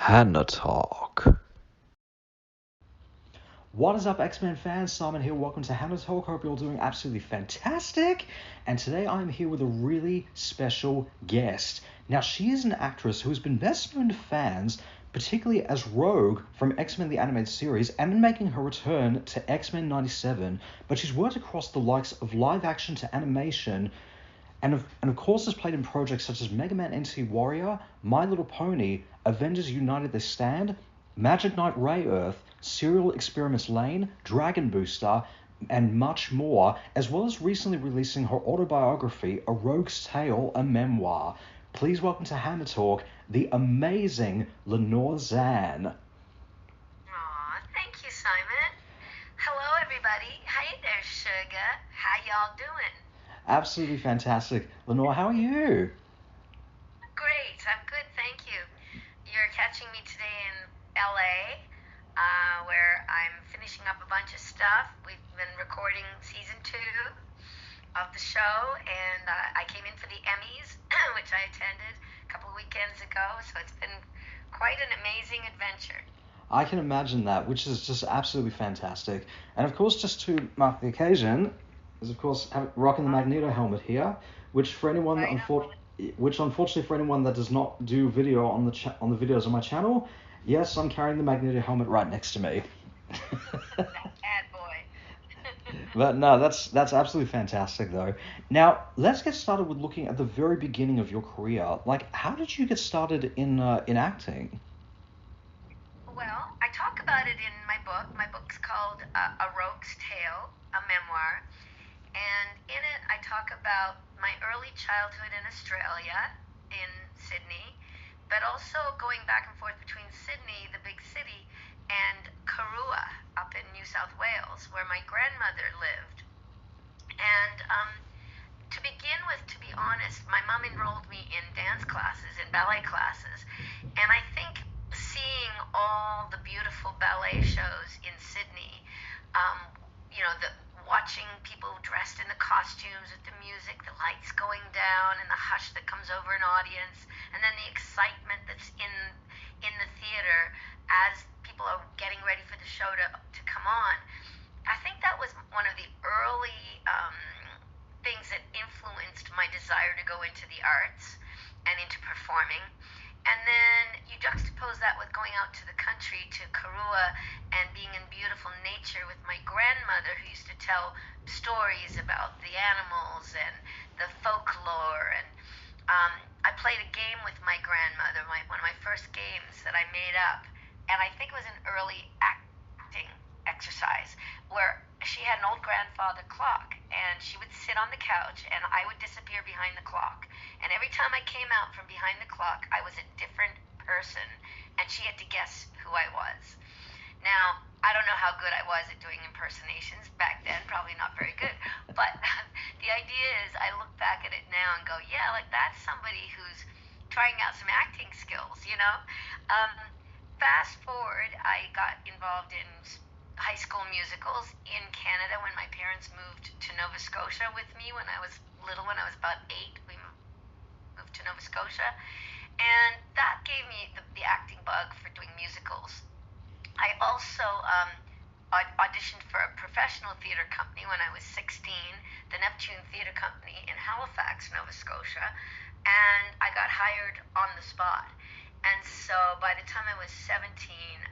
HannaTalk. What is up, X-Men fans? Simon here. Welcome to HannaTalk. Hope you're all doing absolutely fantastic. And today I'm here with a really special guest. Now, she is an actress who has been best known to fans, particularly as Rogue from X-Men the Animated Series, and in making her return to X-Men 97. But she's worked across the likes of live action to animation, and of course has played in projects such as Mega Man NT Warrior, My Little Pony, Avengers United They Stand, Magic Knight Ray-Earth, Serial Experiments Lane, Dragon Booster, and much more, as well as recently releasing her autobiography, A Rogue's Tale, a memoir. Please welcome to HannaTalk, the amazing Lenore Zann. Aw, thank you, Simon. Hello, everybody. Hey there, sugar. How y'all doing? Absolutely fantastic. Lenore, how are you? Great. I'm good, thank you. You're catching me today in LA, where I'm finishing up a bunch of stuff. We've been recording season 2 of the show, and I came in for the Emmys, which I attended a couple of weekends ago, so it's been quite an amazing adventure. I can imagine that, which is just absolutely fantastic. And of course, just to mark the occasion, is of course rocking the Magneto helmet here, which for anyone unfortunately for anyone that does not do video on the videos on my channel, yes, I'm carrying the Magneto helmet right next to me. Bad boy. But no, that's absolutely fantastic though. Now let's get started with looking at the very beginning of your career. Like, how did you get started in acting? Well, I talk about it in my book. My book's called A Rogue's Tale, a memoir. And in it, I talk about my early childhood in Australia, in Sydney, but also going back and forth between Sydney, the big city, and Karua, up in New South Wales, where my grandmother lived. And to begin with, to be honest, my mom enrolled me in dance classes, in ballet classes. And I think seeing all the beautiful ballet shows in Sydney, watching people dressed in the costumes with the music, the lights going down, and the hush that comes over an audience, and then the excitement that's in the theater as people are getting ready for the show to come on. I think that was one of the early things that influenced my desire to go into the arts and into performing. And then you juxtapose that with going out to the country, to Karua, and being in beautiful nature with my grandmother, who used to tell stories about the animals and the folklore. And I played a game with my grandmother, one of my first games that I made up. And I think it was an early acting exercise where she had an old grandfather clock, and she would sit on the couch and I would disappear behind the clock. And every time I came out from behind the clock, I was a different person, and she had to guess who I was. Now, I don't know how good I was at doing impersonations back then, probably not very good, but the idea is I look back at it now and go, yeah, like that's somebody who's trying out some acting skills, you know? Fast forward, I got involved in high school musicals in Canada when my parents moved to Nova Scotia with me when I was little, when I was about 8. We moved to Nova Scotia, and that gave me the acting bug for doing musicals. I also auditioned for a professional theater company when I was 16, the Neptune Theater Company in Halifax, Nova Scotia, and I got hired on the spot. And so by the time I was 17,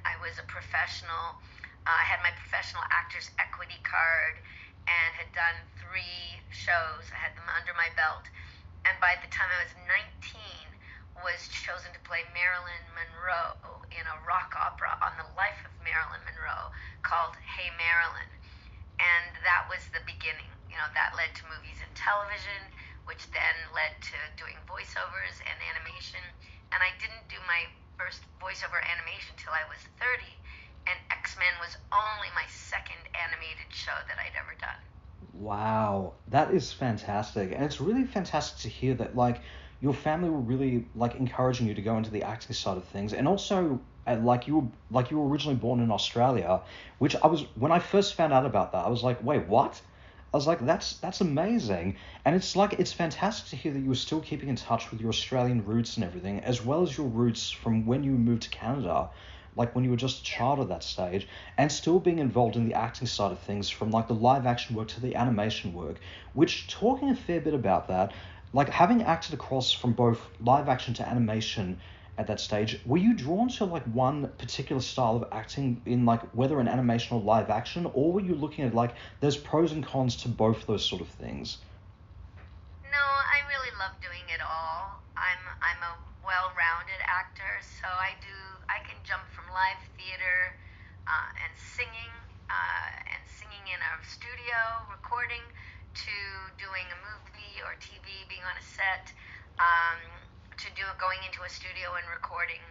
I was a professional. I had my professional actor's equity card and had done 3 shows. I had them under my belt. And by the time I was 19, was chosen to play Marilyn Monroe in a rock opera on the life of Marilyn Monroe called Hey Marilyn. And that was the beginning. You know, that led to movies and television, which then led to doing voiceovers and animation. And I didn't do my first voiceover animation till I was 30. And X-Men was only my second animated show that I'd ever done. Wow, that is fantastic. And it's really fantastic to hear that, like, your family were really, like, encouraging you to go into the acting side of things. And also, like you were originally born in Australia, which when I first found out about that, I was like, wait, what? I was like, that's amazing. And it's like, it's fantastic to hear that you were still keeping in touch with your Australian roots and everything, as well as your roots from when you moved to Canada, like when you were just a child at that stage, and still being involved in the acting side of things, from like the live action work to the animation work, which, talking a fair bit about that, like having acted across from both live action to animation at that stage, were you drawn to like one particular style of acting in like whether an animation or live action, or were you looking at like there's pros and cons to both those sort of things? No, I really love doing it all. I'm a well-rounded actor, so I can jump from live theater and singing in a studio recording to doing a movie or TV, being on a set, um, to going into a studio and recording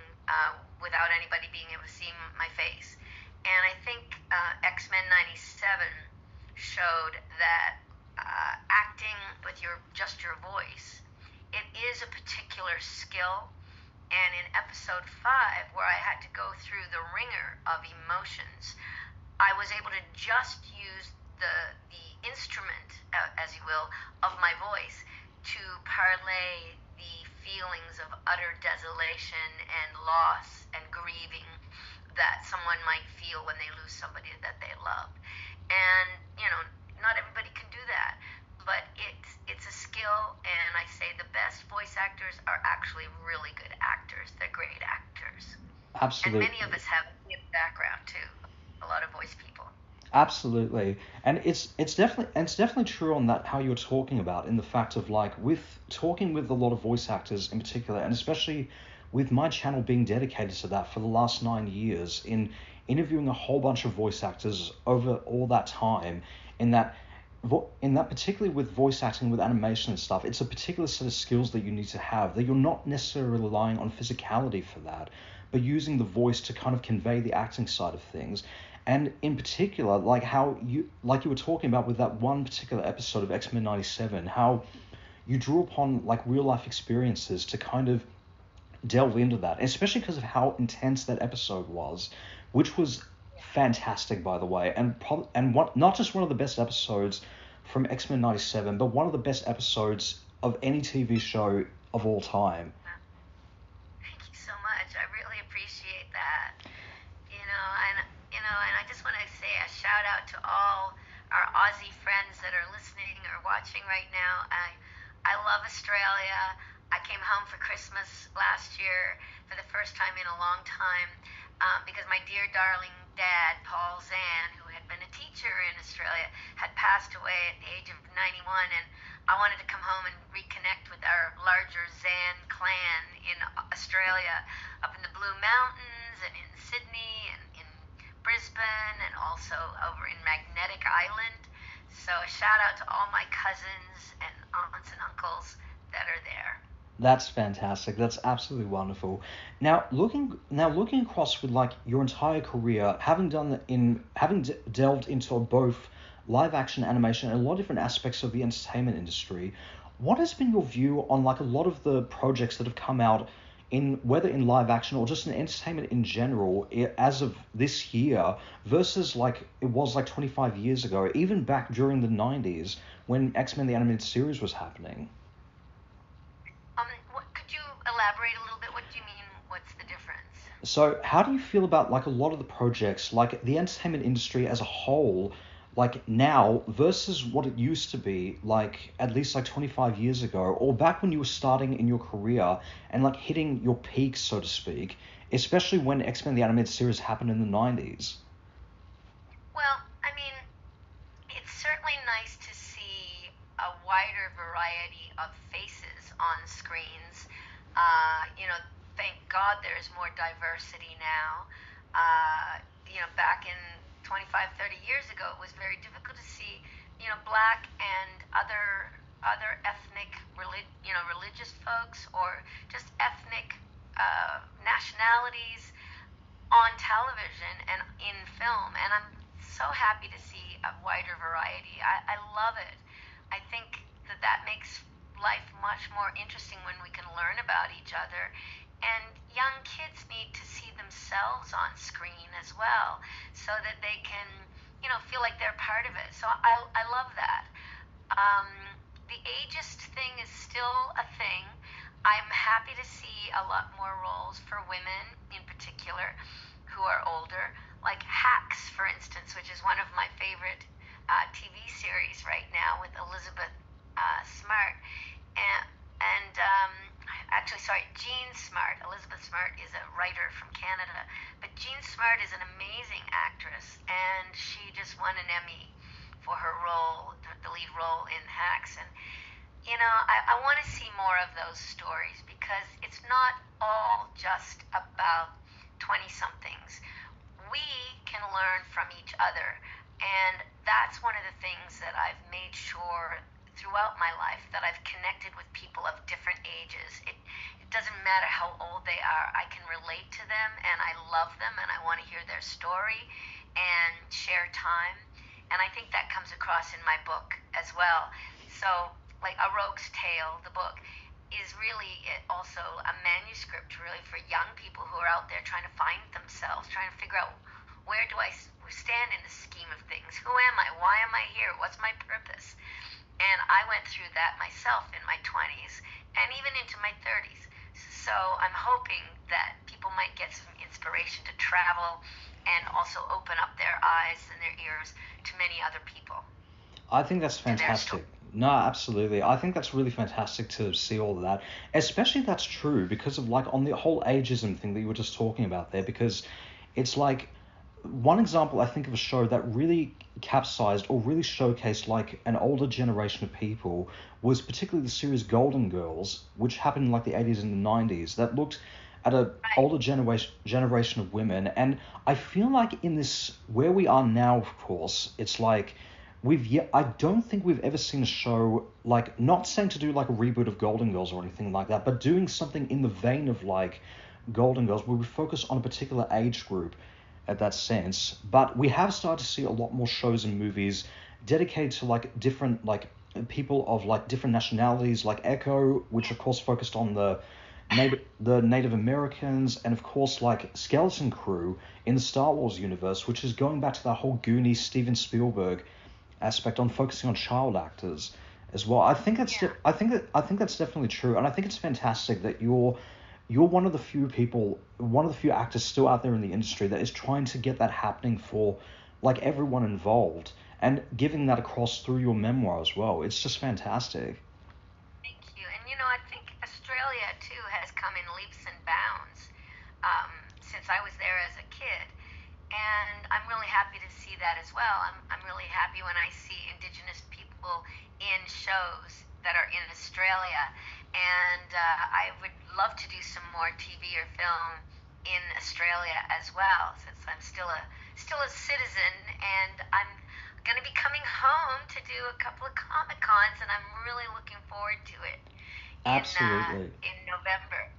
without anybody being able to see my face. And I think X-Men '97 showed that acting with just your voice, it is a particular skill. And in episode 5, where I had to go through the ringer of emotions, I was able to just use the instrument, as you will, of my voice to parlay the feelings of utter desolation and loss and grieving that someone might feel when they lose somebody that they love. And not everybody can do that, but it's a skill, and I say the best voice actors are actually really good actors. They're great actors. And many of Absolutely. us have a background too. A lot of voice people. Absolutely, and it's definitely true on that, how you're talking about, in the fact of like with talking with a lot of voice actors in particular, and especially with my channel being dedicated to that for the last 9 years, in interviewing a whole bunch of voice actors over all that time, in that particularly with voice acting, with animation and stuff, it's a particular set of skills that you need to have, that you're not necessarily relying on physicality for that, but using the voice to kind of convey the acting side of things. And in particular, like how you were talking about with that one particular episode of X-Men '97, how you drew upon like real life experiences to kind of delve into that, especially because of how intense that episode was, which was fantastic, by the way, and what, not just one of the best episodes from X-Men '97, but one of the best episodes of any TV show of all time. Thank you so much. I really appreciate that. And I just want to say a shout out to all our Aussie friends that are listening or watching right now. I love Australia. I came home for Christmas last year for the first time in a long time, because my dear darling dad, Paul Zann, who had been a teacher in Australia, had passed away at the age of 91, and I wanted to come home and reconnect with our larger Zann clan in Australia, up in the Blue Mountains and in Sydney and in Brisbane and also over in Magnetic Island. So a shout out to all my cousins and aunts and uncles that are there. That's fantastic. That's absolutely wonderful. Now looking across with like your entire career, having delved into both live action, animation, and a lot of different aspects of the entertainment industry, what has been your view on like a lot of the projects that have come out in, whether in live action or just in entertainment in general, as of this year versus like it was like 25 years ago, even back during the 90s when X-Men the Animated Series was happening? Could you elaborate a little bit? What do you mean? What's the difference? So, how do you feel about like a lot of the projects, like the entertainment industry as a whole, like now versus what it used to be, like at least like 25 years ago, or back when you were starting in your career and like hitting your peak, so to speak, especially when X-Men the Animated Series happened in the 90s? Well, I mean, it's certainly nice to see a wider variety of faces on screens. Thank God there's more diversity now. Back in 25, 30 years ago, it was very difficult to see, black and other ethnic, religious folks or just ethnic nationalities on television and in film, and I'm so happy to see a wider variety. I love it. I think that makes life much more interesting when we can learn about each other. And young kids need to see themselves on screen as well, so that they can feel like they're part of it. So I love that. Um, the ageist thing is still a thing. I'm happy to see a lot more roles for women in particular who are older, like Hacks, for instance, which is one of my favorite TV series right now with Elizabeth Smart. And actually, sorry, Jean Smart. Elizabeth Smart is a writer from Canada, but Jean Smart is an amazing actress, and she just won an Emmy for her role, the lead role in Hacks. And I want to see more of those stories because it's not all just about 20-somethings. We can learn from each other, and that's one of the things that I've made sure throughout my life, that I've connected with people of different ages. It doesn't matter how old they are. I can relate to them, and I love them, and I want to hear their story and share time. And I think that comes across in my book as well. So, like A Rogue's Tale, the book, is really also a manuscript really for young people who are out there trying to find themselves, trying to figure out, where do I stand in the scheme of things? Who am I? Why am I here? What's my purpose? And I went through that myself in my 20s and even into my 30s. So I'm hoping that people might get some inspiration to travel and also open up their eyes and their ears to many other people. I think that's fantastic. No, absolutely. I think that's really fantastic to see all of that. Especially that's true because of like on the whole ageism thing that you were just talking about there, because it's like one example I think of a show that really capsized or really showcased like an older generation of people was particularly the series Golden Girls, which happened in like the 80s and the 90s, that looked at a older generation of women. And I feel like in this where we are now, of course, it's like I don't think we've ever seen a show like, not saying to do like a reboot of Golden Girls or anything like that, but doing something in the vein of like Golden Girls where we focus on a particular age group at that sense. But we have started to see a lot more shows and movies dedicated to like different like people of like different nationalities, like Echo, which of course focused on the Native Americans, and of course like Skeleton Crew in the Star Wars universe, which is going back to that whole Goonies Steven Spielberg aspect on focusing on child actors as well. I think that's I think that's definitely true, and I think it's fantastic that you're one of the few actors still out there in the industry that is trying to get that happening for like everyone involved and giving that across through your memoir as well. It's just fantastic. Thank you. And I think Australia too has come in leaps and bounds since I was there as a kid. And I'm really happy to see that as well. I'm really happy when I see Indigenous people in shows that are in Australia. And I would love to do some more TV or film in Australia as well, since I'm still a citizen, and I'm going to be coming home to do a couple of Comic Cons, and I'm really looking forward to it Absolutely. in November.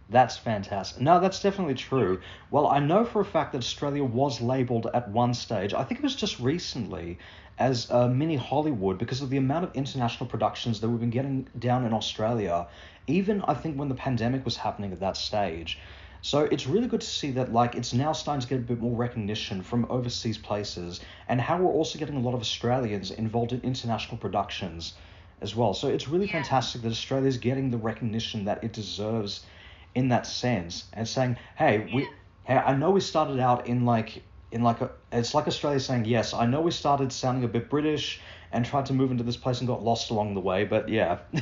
That's fantastic. No, that's definitely true. Well, I know for a fact that Australia was labelled at one stage, I think it was just recently, as a mini Hollywood because of the amount of international productions that we've been getting down in Australia, even I think when the pandemic was happening at that stage. So it's really good to see that like it's now starting to get a bit more recognition from overseas places, and how we're also getting a lot of Australians involved in international productions as well. So it's really fantastic that Australia's getting the recognition that it deserves in that sense, and saying, hey, I know we started out it's like Australia saying, yes, I know we started sounding a bit British and tried to move into this place and got lost along the way, but yeah. Well,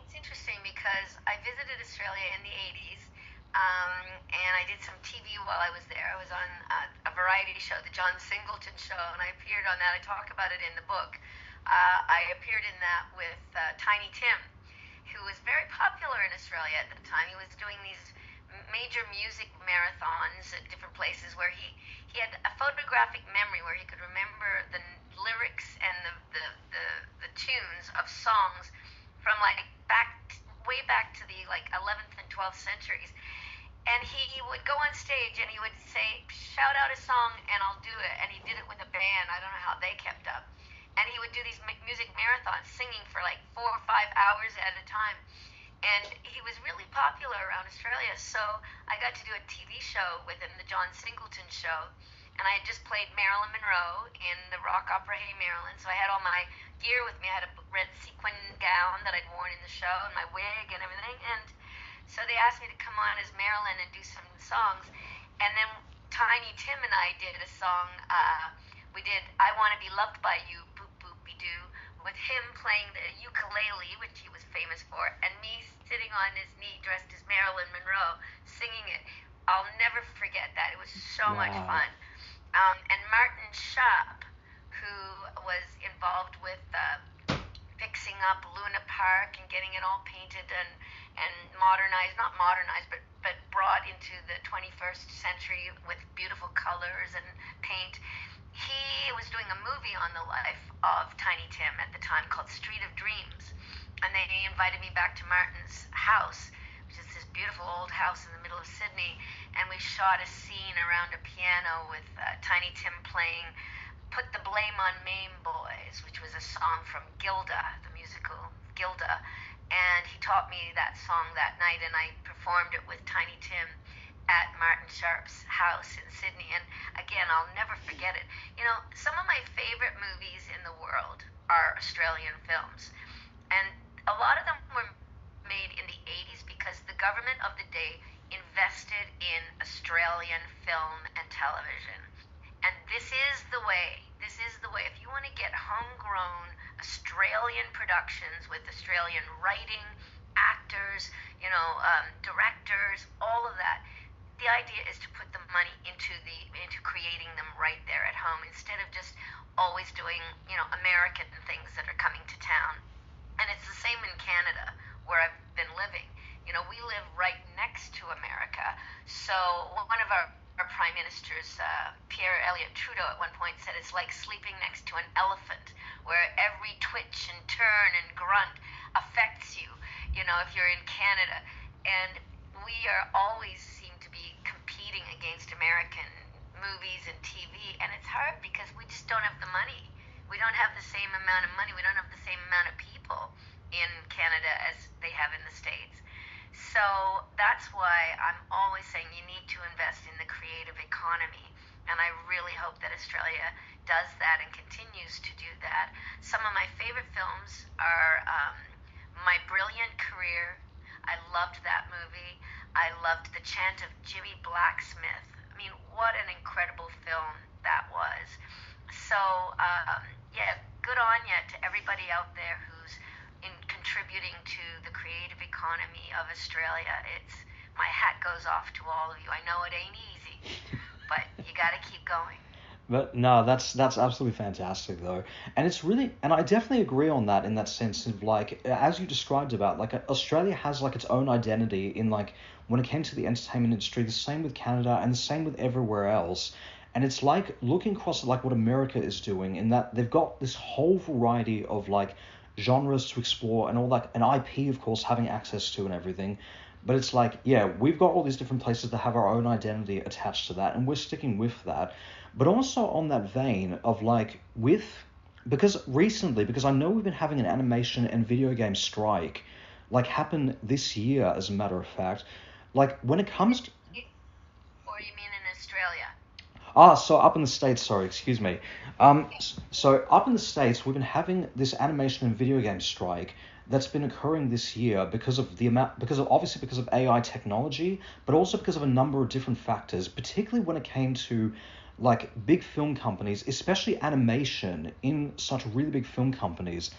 it's interesting because I visited Australia in the 80s, and I did some TV while I was there. I was on a variety show, the John Singleton Show, and I appeared on that. I talk about it in the book. I appeared in that with Tiny Tim, who was very popular in Australia at the time. He was doing these major music marathons at different places where he had a photographic memory where he could remember the lyrics and the tunes of songs from like way back to the like 11th and 12th centuries. And he would go on stage and he would say, shout out a song and I'll do it. And he did it with a band. I don't know how they kept up. And he would do these music marathons, singing for like 4 or 5 hours at a time. And he was really popular around Australia. So I got to do a TV show with him, the John Singleton Show. and I had just played Marilyn Monroe in the rock opera Hey Marilyn, so I had all my gear with me. I had a red sequin gown that I'd worn in the show and my wig and everything, and so they asked me to come on as Marilyn and do some songs, and then Tiny Tim and I did a song. We did I Want to Be Loved by You, Boop Boop Be Doo, with him playing the ukulele, which he was famous for, and me sitting on his knee dressed as Marilyn Monroe singing it. I'll never forget that. It was so much fun. And Martin Schaap, who was involved with fixing up Luna Park and getting it all painted and modernized, not modernized, but brought into the 21st century with beautiful colors and paint. He was doing a movie on the life of Tiny Tim at the time called Street of Dreams, and they invited me back to Martin's house, which is this beautiful old house in the middle of Sydney, and we shot a scene around a piano with Tiny Tim playing Put the Blame on Maine Boys, which was a song from Gilda, the musical Gilda, and he taught me that song that night, and I performed it with Tiny Tim at Martin Sharp's house in Sydney, and again, I'll never forget it. You know, some of my favorite movies in the world are Australian films, and a lot of them were made in the 80s because the government of the day invested in Australian film and television. And this is the way. This is the way. If you want to get homegrown Australian productions with Australian writing, actors, directors, all of that, the idea is to put the money into creating them right there at home instead of just always doing, American things that are coming to town. And it's the same in Canada, where I've been living. We live right next to America. So one of our prime ministers, Pierre Elliott Trudeau, at one point said it's like sleeping next to an elephant, where every twitch and turn and grunt affects you, if you're in Canada. And we are always seem to be competing against American movies and TV, and it's hard because we just don't have the money. We don't have the same amount of money. We don't have the same amount of people in Canada as they have in the States. So that's why I'm always saying you need to invest in the creative economy. And I really hope that Australia does that and continues to do that. Some of my favorite films are My Brilliant Career. I loved that movie. I loved The Chant of Jimmy Blacksmith. I mean, what an incredible film that was. So, good on you to everybody out there who's contributing to the creative economy of Australia. My hat goes off to all of you. I know it ain't easy, but you got to keep going. But no, that's absolutely fantastic though, and it's really, and I definitely agree on that in that sense of as you described about Australia has its own identity in when it came to the entertainment industry. The same with Canada and the same with everywhere else. And it's looking across at what America is doing in that they've got this whole variety of genres to explore and all that, and IP of course having access to and everything. But it's we've got all these different places that have our own identity attached to that, and we're sticking with that. But also on that vein of because I know we've been having an animation and video game strike happen this year, as a matter of fact. When it comes to... Or you mean in Australia? So up in the States, sorry, excuse me. So up in the States, we've been having this animation and video game strike that's been occurring this year because of AI technology, but also because of a number of different factors, particularly when it came to big film companies, especially animation in such really big film companies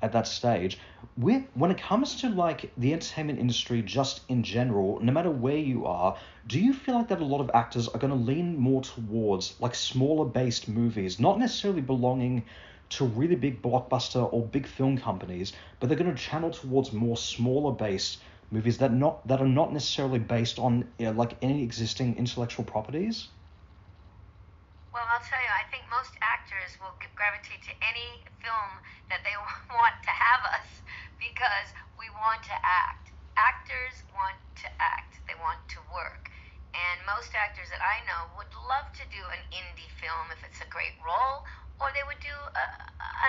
at that stage. When it comes to the entertainment industry just in general, no matter where you are, do you feel that a lot of actors are going to lean more towards smaller based movies, not necessarily belonging to really big blockbuster or big film companies, but they're going to channel towards more smaller based movies that are not necessarily based on any existing intellectual properties? Well, I'll tell you, I think most actors will gravitate to any film that they want to have us because we want to act. Actors want to act. They want to work. And most actors that I know would love to do an indie film if it's a great role, or they would do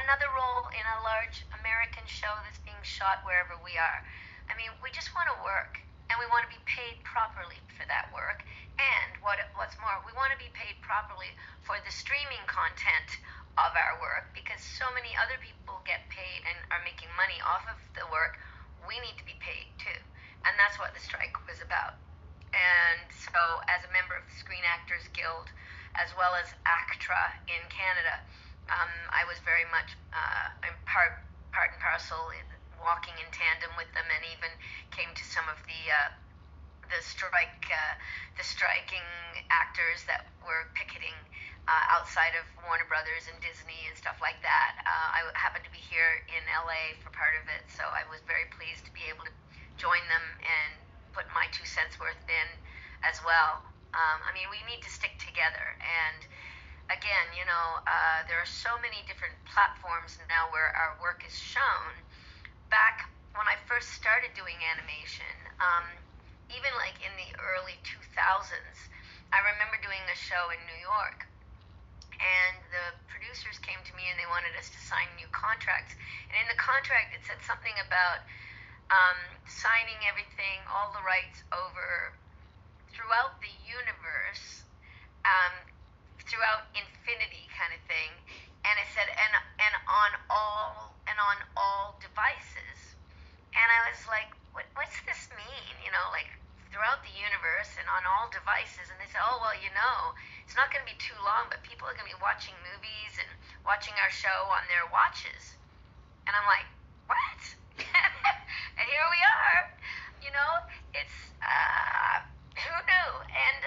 another role in a large American show that's being shot wherever we are. I mean, we just want to work, and we want to be paid properly for that work. And what's more more. We want to be paid properly for the streaming content of our work, because so many other people get paid and are making money off of the work. We need to be paid too. And that's what the strike was about. And so, as a member of the Screen Actors Guild, as well as ACTRA in Canada, I was very much part and parcel in walking in tandem with them, and even came to some of the striking actors that were picketing outside of Warner Brothers and Disney and stuff like that. I happened to be here in LA for part of it, so I was very pleased to be able to join them and put my 2 cents worth in as well. I mean, we need to stick together. And again, there are so many different platforms now where our work is shown. Back when I first started doing animation, even like in the early 2000s, I remember doing a show in New York, and the producers came to me and they wanted us to sign new contracts. And in the contract, it said something about signing everything, all the rights over throughout the universe, throughout infinity, kind of thing. And it said, and on all devices. And I was like, what's this mean? Like throughout the universe and on all devices. And they said, oh, well, it's not going to be too long, but people are going to be watching movies and watching our show on their watches. And I'm like, what? And here we are. It's who knew? And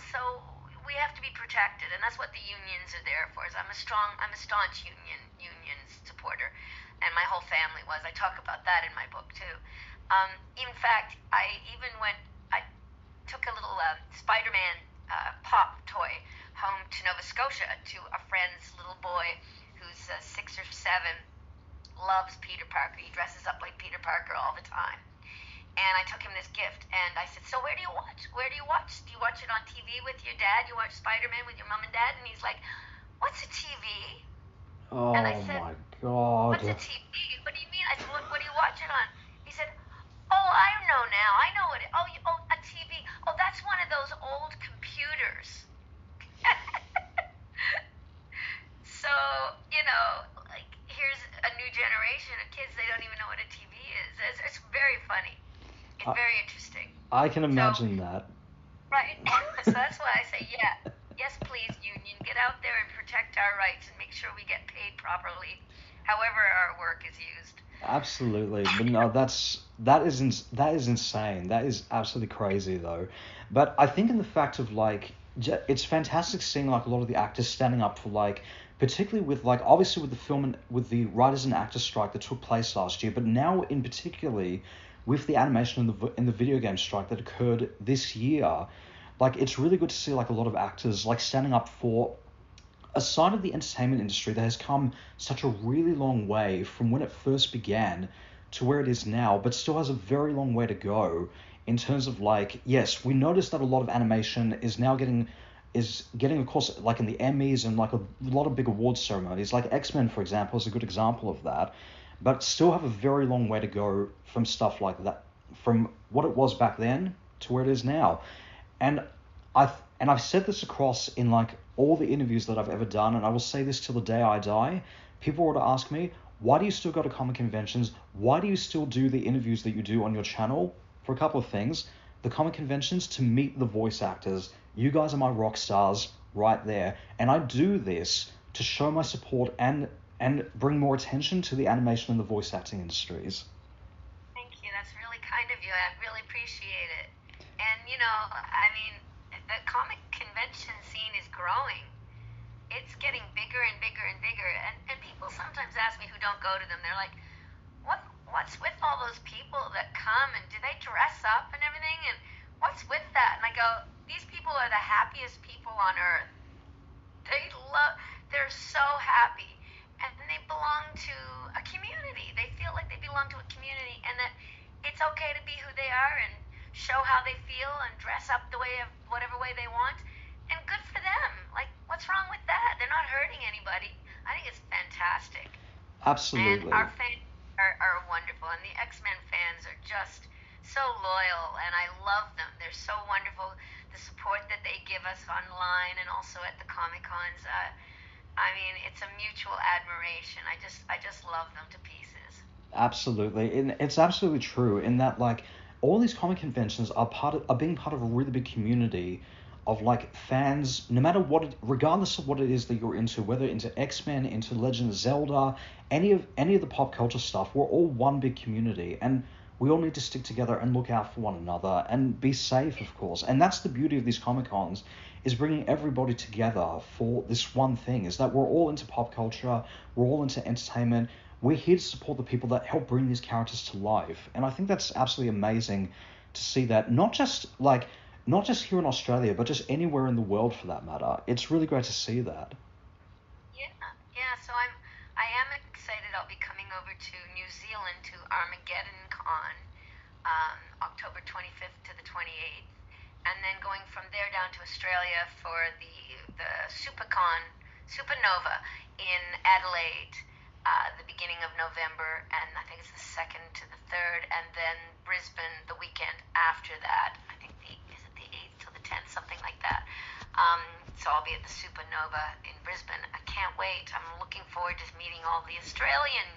so we have to be protected, and that's what the unions are there for. I'm a staunch union supporter, and my whole family was. I talk about that in my book too. In fact, I took a little Spider-Man pop toy home to Nova Scotia to a friend's little boy who's 6 or 7, loves Peter Parker. He dresses up like Peter Parker all the time. And I took him this gift, and I said, so where do you watch? Do you watch it on TV with your dad? You watch Spider-Man with your mom and dad? And he's like, what's a TV? Oh, and I said, my God. What's a TV? What do you mean? I said, what do you watch it on? He said, oh, I know now. I know what it is. Oh, a TV. Oh, that's one of those old computers. So, like, here's a new generation of kids. They don't even know what a TV is. It's very funny. It's very interesting. I can imagine that. Right. So that's why I say, yes, please, union, get out there and protect our rights and make sure we get paid properly, however our work is used. Absolutely, but no, that is insane. That is absolutely crazy, though. But I think in the fact of like, it's fantastic seeing like a lot of the actors standing up for like, particularly with like obviously with the film and with the writers and actors strike that took place last year, but now in particularly with the animation and the video game strike that occurred this year, like it's really good to see like a lot of actors like standing up for a side of the entertainment industry that has come such a really long way from when it first began to where it is now, but still has a very long way to go in terms of like, yes, we noticed that a lot of animation is now getting, of course, like in the Emmys and like a lot of big awards ceremonies, like X-Men, for example, is a good example of that, but still have a very long way to go from stuff like that, from what it was back then to where it is now. And I've said this across in like all the interviews that I've ever done, and I will say this till the day I die. People were to ask me, why do you still go to comic conventions? Why do you still do the interviews that you do on your channel? For a couple of things. The comic conventions, to meet the voice actors. You guys are my rock stars right there. And I do this to show my support and bring more attention to the animation and the voice acting industries. Thank you. That's really kind of you. I really appreciate it. And, I mean, the comic convention scene is growing. It's getting bigger and bigger and bigger. And people sometimes ask me who don't go to them. They're like, what's with all those people that come, and do they dress up and everything? And what's with that? And I go, these people are the happiest people on earth. They're so happy. And they belong to a community. They feel like they belong to a community, and that it's okay to be who they are and show how they feel and dress up the way of whatever way they want. And good for them. Like, what's wrong with that? They're not hurting anybody. I think it's fantastic. Absolutely. And our fans are wonderful, and the X-Men fans are just so loyal, and I love them. They're so wonderful. the support that they give us online and also at the Comic Cons. I mean, it's a mutual admiration. I just love them to pieces. Absolutely, and it's absolutely true in that like all these comic conventions are being part of a really big community of like fans, no matter regardless of what it is that you're into, whether into X-Men, into Legend of Zelda, any of the pop culture stuff, we're all one big community, and we all need to stick together and look out for one another and be safe, of course. And that's the beauty of these Comic Cons, is bringing everybody together for this one thing, is that we're all into pop culture, we're all into entertainment, we're here to support the people that help bring these characters to life. And I think that's absolutely amazing to see that, not just here in Australia, but just anywhere in the world for that matter. It's really great to see that. Yeah, yeah. So I am excited. I'll be coming over to New Zealand to Armageddon Con, October 25th to the 28th, and then going from there down to Australia for the Supernova in Adelaide, the beginning of November, and I think it's the 2nd to the 3rd, and then Brisbane the weekend after that. I think is it the 8th to the 10th, something like that. So I'll be at the Supernova in Brisbane. I can't wait. I'm looking forward to meeting all the Australian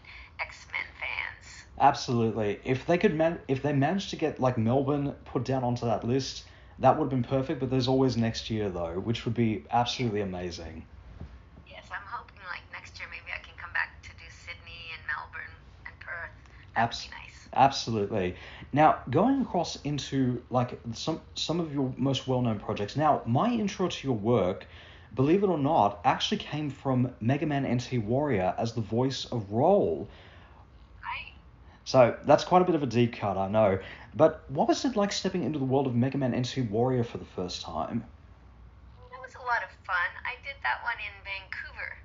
X-Men fans. Absolutely. If they managed to get like Melbourne put down onto that list, that would have been perfect. But there's always next year though, which would be absolutely amazing. Yes, I'm hoping like next year maybe I can come back to do Sydney and Melbourne and Perth. That would be nice. Absolutely. Now, going across into like some of your most well-known projects. Now, my intro to your work, believe it or not, actually came from Mega Man NT Warrior as the voice of Roll. Right. So that's quite a bit of a deep cut, I know. But what was it like stepping into the world of Mega Man NT Warrior for the first time? That was a lot of fun. I did that one in Vancouver.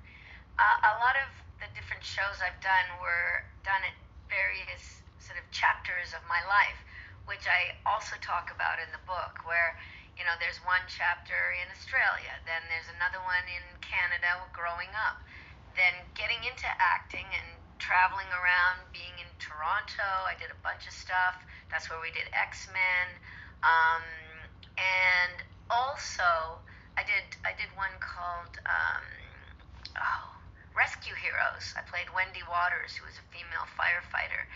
A lot of the different shows I've done were done at various sort of chapters of my life, which I also talk about in the book, where, you know, there's one chapter in Australia, then there's another one in Canada growing up, then getting into acting and traveling around, being in Toronto. I did a bunch of stuff. That's where we did X-Men. And also I did one called Rescue Heroes. I played Wendy Waters, who was a female firefighter,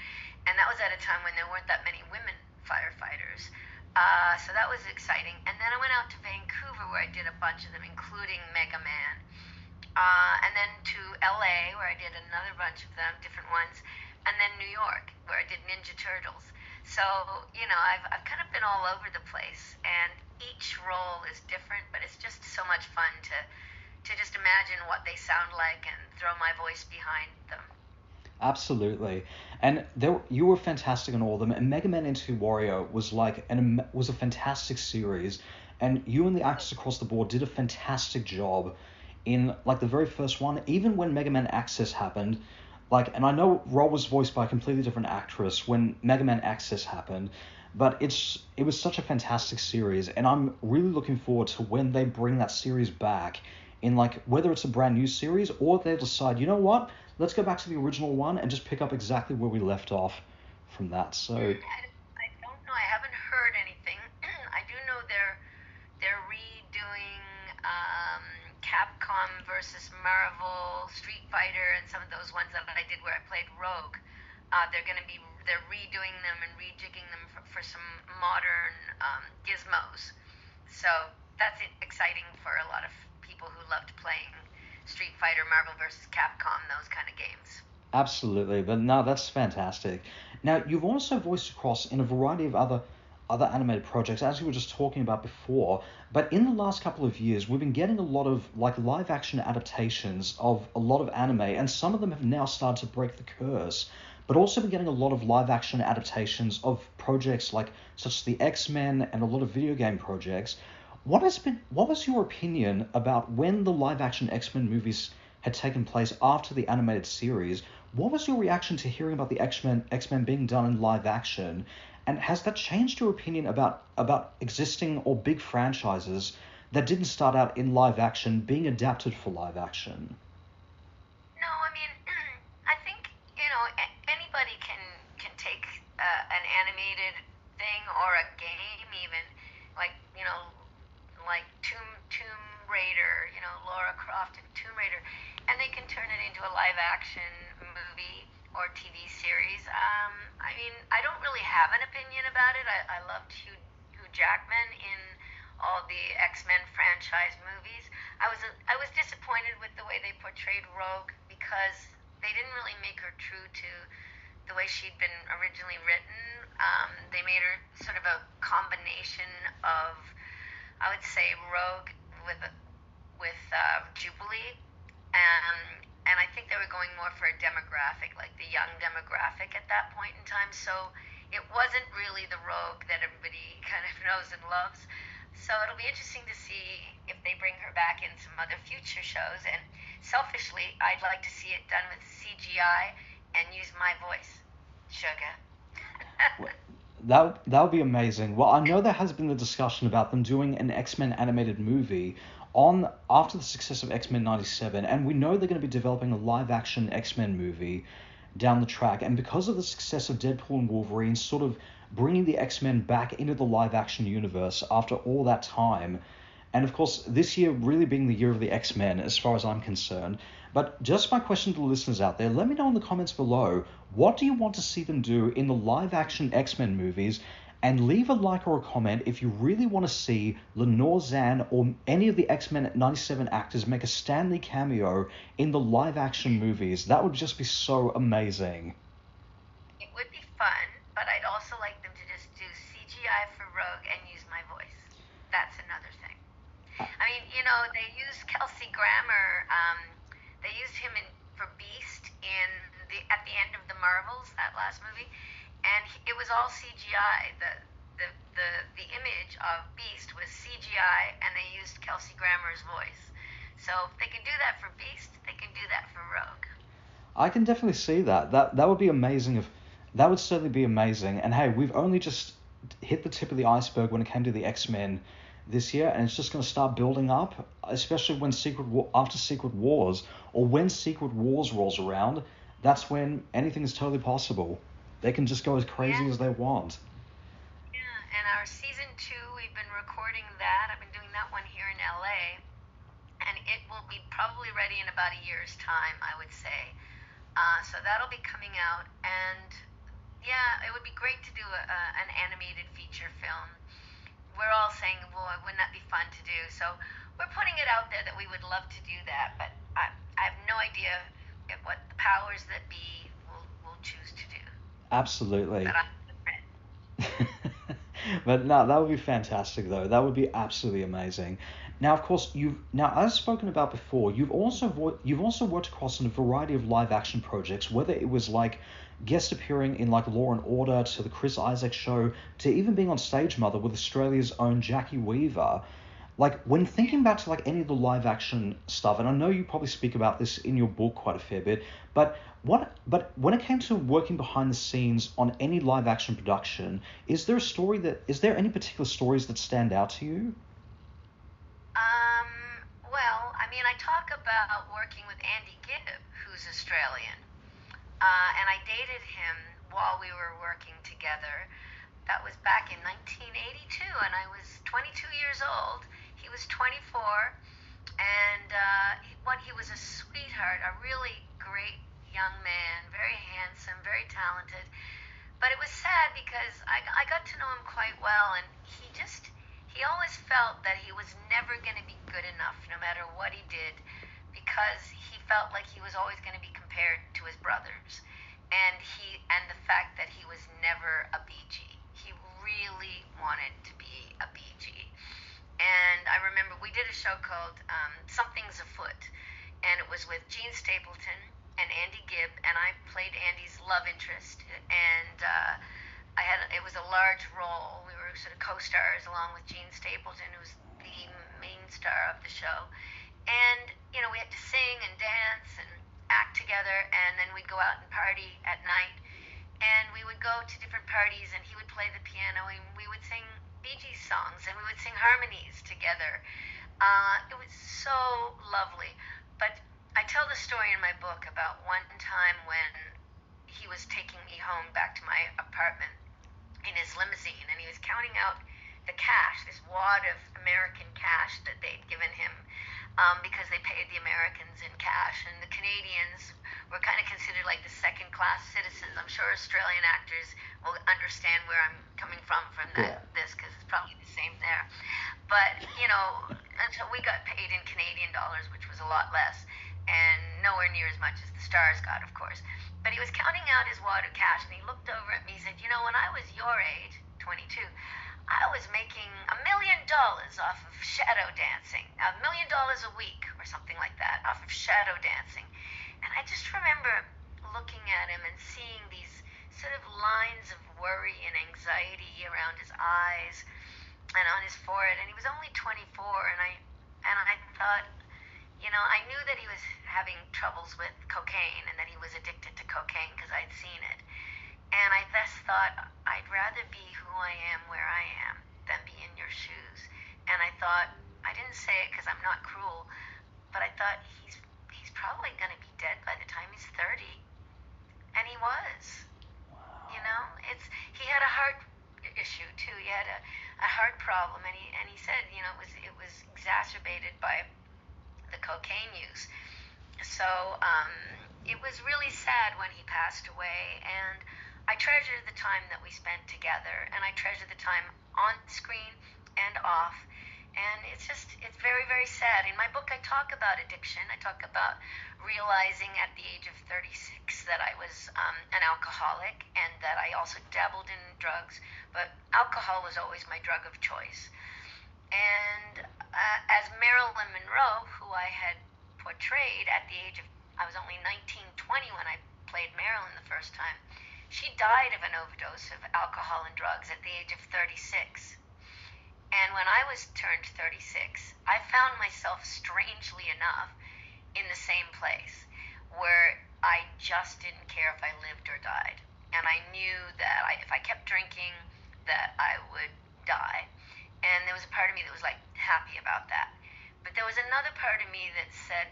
and that was at a time when there weren't that many women firefighters. So that was exciting. And then I went out to Vancouver, where I did a bunch of them, including Mega Man. And then to LA, where I did another bunch of them, different ones. And then New York, where I did Ninja Turtles. So, you know, I've kind of been all over the place, and each role is different, but it's just so much fun to just imagine what they sound like and throw my voice behind them. Absolutely, and you were fantastic in all of them. And Mega Man NT Warrior was was a fantastic series, and you and the actors across the board did a fantastic job in like the very first one. Even when Mega Man Access happened, and I know Roll was voiced by a completely different actress when Mega Man Access happened, but it was such a fantastic series, and I'm really looking forward to when they bring that series back in like whether it's a brand new series or they decide, you know what, let's go back to the original one and just pick up exactly where we left off from that. So I don't know. I haven't heard anything. I do know they're redoing Capcom versus Marvel, Street Fighter, and some of those ones that I did where I played Rogue. They're redoing them and rejigging them for some modern gizmos. So that's exciting for a lot of people who loved playing Street Fighter, Marvel vs. Capcom, those kind of games. absolutely, but no, that's fantastic. Now you've also voiced across in a variety of other animated projects, as you were just talking about before. But in the last couple of years, we've been getting a lot of like live action adaptations of a lot of anime, and some of them have now started to break the curse. But also been getting a lot of live action adaptations of projects such as the X-Men and a lot of video game projects. What was your opinion about when the live action X-Men movies had taken place after the animated series? What was your reaction to hearing about the X-Men being done in live action? And has that changed your opinion about existing or big franchises that didn't start out in live action being adapted for live action? No, I mean, I think, you know, anybody can take an animated thing or a game even, like, you know, Lara Croft and Tomb Raider, and they can turn it into a live action movie or TV series. I mean, I don't really have an opinion about it. I loved Hugh Jackman in all the X-Men franchise movies. I was disappointed with the way they portrayed Rogue because they didn't really make her true to the way she'd been originally written. They made her sort of a combination of, I would say, Rogue with Jubilee, and I think they were going more for a demographic, like the young demographic at that point in time. So it wasn't really the Rogue that everybody kind of knows and loves. So it'll be interesting to see if they bring her back in some other future shows. And selfishly, I'd like to see it done with CGI and use my voice, Sugar. That would be amazing. Well, I know there has been the discussion about them doing an X-Men animated movie on after the success of X-Men 97, and we know they're going to be developing a live-action X-Men movie down the track. And because of the success of Deadpool and Wolverine, sort of bringing the X-Men back into the live-action universe after all that time, and of course this year really being the year of the X-Men as far as I'm concerned. But just my question to the listeners out there, let me know in the comments below, what do you want to see them do in the live-action X-Men movies? And leave a like or a comment if you really want to see Lenore Zann or any of the X-Men 97 actors make a Stan Lee cameo in the live-action movies. That would just be so amazing. It would be fun, but I'd also like them to just do CGI for Rogue and use my voice. That's another thing. I mean, you know, they used Kelsey Grammer. They used him for Beast at the end of the Marvels, that last movie, and it was all CGI. The image of Beast was CGI, and they used Kelsey Grammer's voice. So if they can do that for Beast, they can do that for Rogue. I can definitely see that. That would be amazing. That would certainly be amazing. And hey, we've only just hit the tip of the iceberg when it came to the X-Men this year, and it's just going to start building up, especially when after Secret Wars, or when Secret Wars rolls around. That's when anything is totally possible. They can just go as crazy as they want. Yeah, and our season 2, we've been recording that. I've been doing that one here in LA, and it will be probably ready in about a year's time, I would say. So that'll be coming out, and yeah, it would be great to do an animated feature film. We're all saying, well, wouldn't that be fun to do? So we're putting it out there that we would love to do that, but I have no idea what the powers that be will choose to do. Absolutely. But I'm But no, that would be fantastic, though. That would be absolutely amazing. Now, of course, as spoken about before, you've also worked across in a variety of live action projects, whether it was like guest appearing in like Law and Order, to the Chris Isaak show, to even being on Stage Mother with Australia's own Jackie Weaver. Like, when thinking back to like any of the live action stuff, and I know you probably speak about this in your book quite a fair bit, but when it came to working behind the scenes on any live action production, is there any particular stories that stand out to you? Well, I mean, I talk about working with Andy Gibb, who's Australian, and I dated him while we were working together. That was back in 1982, and I was 22 years old. He was 24, and he was a sweetheart, a really great young man, very handsome, very talented. But it was sad because I got to know him quite well, and he always felt that he was never going to be good enough no matter what he did, because he felt like he was always going to be compared to his brothers, and the fact that he was never a BG. He really wanted to be a BG. And I remember we did a show called Something's Afoot, and it was with Gene Stapleton and Andy Gibb, and I played Andy's love interest, and it was a large role. We were sort of co-stars along with Gene Stapleton, who was the main star of the show. And, you know, we had to sing and dance and act together, and then we'd go out and party at night. And we would go to different parties, and he would play the piano, and we would sing Bee Gees songs, and we would sing harmonies together. It was so lovely. But I tell the story in my book about one time when he was taking me home back to my apartment in his limousine, and he was counting out the cash, this wad of American cash that they'd given him because they paid the Americans in cash, and the Canadians were kind of considered like the second-class citizens. I'm sure Australian actors will understand where I'm coming from this, because it's probably the same there. But, and so we got paid in Canadian dollars, which was a lot less, and nowhere near as much as the stars got, of course. But he was counting out his wad of cash, and he looked over at me and said, when I was your age, 22, I was making $1 million off of shadow dancing, $1 million a week or something like that, off of shadow dancing. And I just remember looking at him and seeing these sort of lines of worry and anxiety around his eyes and on his forehead. And he was only 24, and I thought, I knew that he was having troubles with cocaine and that he was addicted to cocaine because I'd seen it. And I thus thought, I'd rather be who I am where I am than be in your shoes. And I thought, I didn't say it because I'm not cruel, but I thought he's probably going to be dead by the time he's 30. And he was. Wow. He had a heart issue too. He had a heart problem, and he said, it was exacerbated by the cocaine use. So it was really sad when he passed away, and I treasure the time that we spent together, and I treasure the time on screen and off. And it's very, very sad. In my book, I talk about addiction. I talk about realizing at the age of 36 that I was an alcoholic, and that I also dabbled in drugs, but alcohol was always my drug of choice. And as Marilyn Monroe, who I had portrayed at the age of, I was only 19, 20 when I played Marilyn the first time, she died of an overdose of alcohol and drugs at the age of 36. And when I was turned 36, I found myself, strangely enough, in the same place, where I just didn't care if I lived or died. And I knew that if I kept drinking, that I would die. And there was a part of me that was like happy about that. But there was another part of me that said,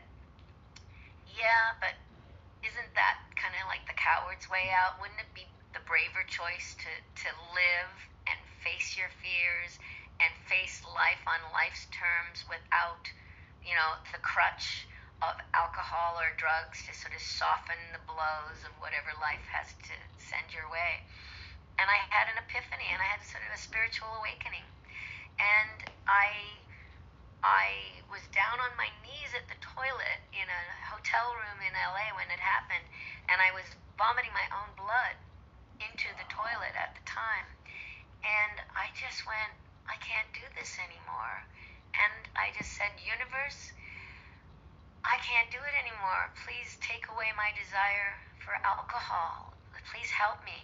yeah, but isn't that kind of like the coward's way out? Wouldn't it be the braver choice to live and face your fears and face life on life's terms without, the crutch of alcohol or drugs to sort of soften the blows of whatever life has to send your way? And I had an epiphany, and I had sort of a spiritual awakening. And I was down on my knees at the toilet in a hotel room in LA when it happened, and I was vomiting my own blood into the toilet at the time. And I just went, I can't do this anymore. And I just said, universe, I can't do it anymore. Please take away my desire for alcohol. Please help me.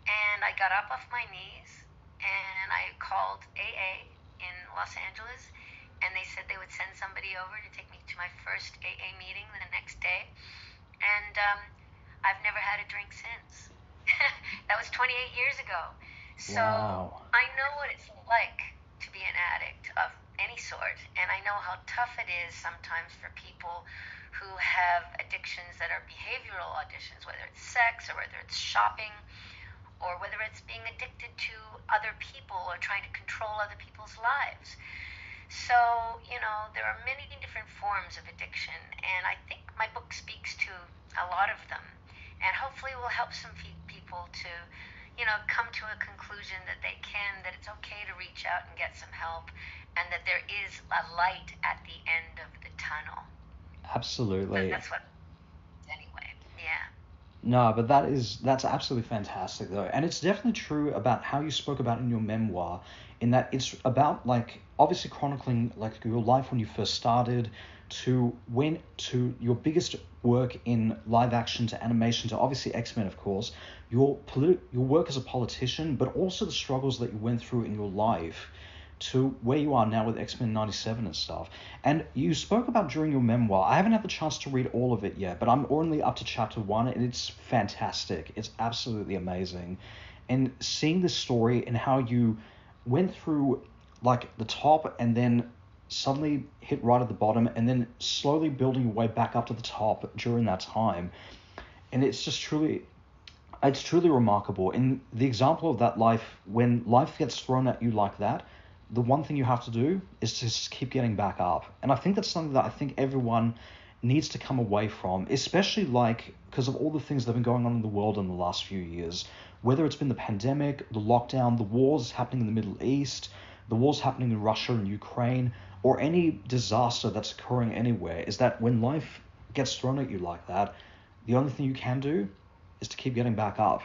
And I got up off my knees, and I called AA in Los Angeles, and they said they would send somebody over to take me to my first AA meeting the next day. And I've never had a drink since. That was 28 years ago. So Wow. I know what it's like to be an addict of any sort, and I know how tough it is sometimes for people who have addictions that are behavioral addictions, whether it's sex or whether it's shopping, or whether it's being addicted to other people or trying to control other people's lives. So, there are many different forms of addiction, and I think my book speaks to a lot of them, and hopefully will help some people to, come to a conclusion that it's okay to reach out and get some help, and that there is a light at the end of the tunnel. Absolutely. That's what, anyway, yeah. No, but that's absolutely fantastic though. And it's definitely true about how you spoke about in your memoir, in that it's about like obviously chronicling like your life when you first started to your biggest work in live action to animation to obviously X-Men, of course, your work as a politician, but also the struggles that you went through in your life to where you are now with X-Men 97 and stuff. And you spoke about during your memoir, I haven't had the chance to read all of it yet, but I'm only up to chapter 1, and it's fantastic. It's absolutely amazing. And seeing the story and how you went through like the top and then suddenly hit right at the bottom and then slowly building your way back up to the top during that time. And it's truly remarkable. And the example of that life, when life gets thrown at you like that, the one thing you have to do is to just keep getting back up. And I think that's something that I think everyone needs to come away from, especially like because of all the things that have been going on in the world in the last few years, whether it's been the pandemic, the lockdown, the wars happening in the Middle East, the wars happening in Russia and Ukraine, or any disaster that's occurring anywhere, is that when life gets thrown at you like that, the only thing you can do is to keep getting back up.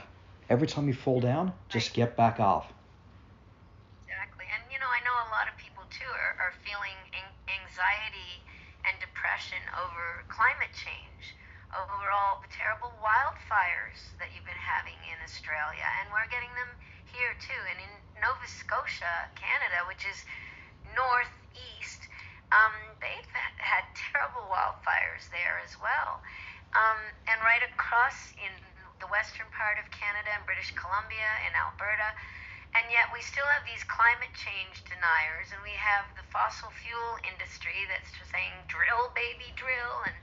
Every time you fall down, just get back up. Exactly. And, I know a lot of people, too, are feeling anxiety and depression over climate change, over all the terrible wildfires that you've been having in Australia. And we're getting them here, too. And in Nova Scotia, Canada, which is northeast, they've had terrible wildfires there as well. And right across in the western part of Canada and British Columbia and Alberta. And yet we still have these climate change deniers, and we have the fossil fuel industry that's just saying drill baby drill and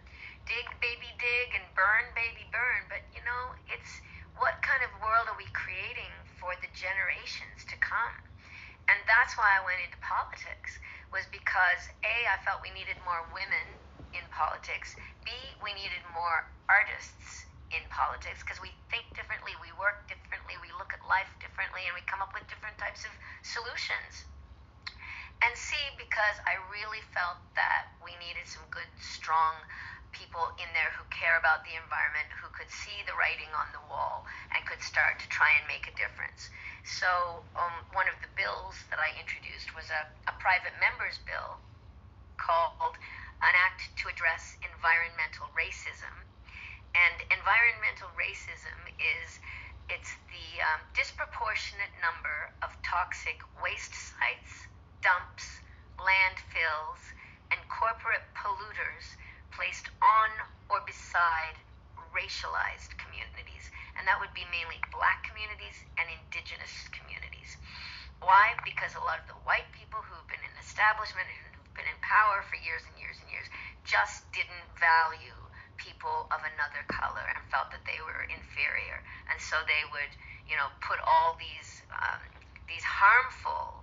dig baby dig and burn baby burn. But it's what kind of world are we creating for the generations to come? And that's why I went into politics, was because A, I felt we needed more women in politics. B, we needed more artists in politics, because we think differently, we work differently, we look at life differently, and we come up with different types of solutions. And C, because I really felt that we needed some good, strong people in there who care about the environment, who could see the writing on the wall and could start to try and make a difference. So one of the bills that I introduced was a private member's bill called An Act to Address Environmental Racism. And environmental racism it's the disproportionate number of toxic waste sites, dumps, landfills, and corporate polluters placed on or beside racialized communities. And that would be mainly Black communities and Indigenous communities. Why? Because a lot of the white people who've been in establishment and who've been in power for years and years and years just didn't value people of another color and felt that they were inferior, and so they would, put all these harmful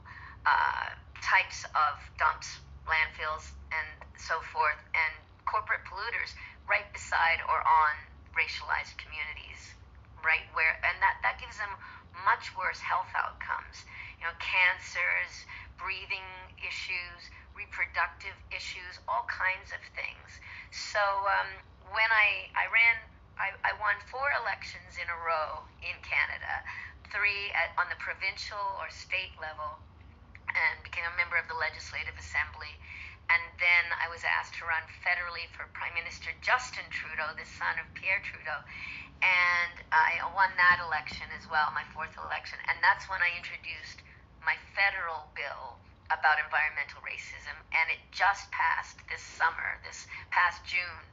types of dumps, landfills, and so forth, and corporate polluters right beside or on racialized communities, right where, and that gives them much worse health outcomes. Cancers, breathing issues, reproductive issues, all kinds of things. So when I ran, I won 4 elections in a row in Canada, 3 on the provincial or state level, and became a member of the Legislative Assembly. And then I was asked to run federally for Prime Minister Justin Trudeau, the son of Pierre Trudeau. And I won that election as well, my 4th election. And that's when I introduced my federal bill about environmental racism. And it just passed this summer, this past June.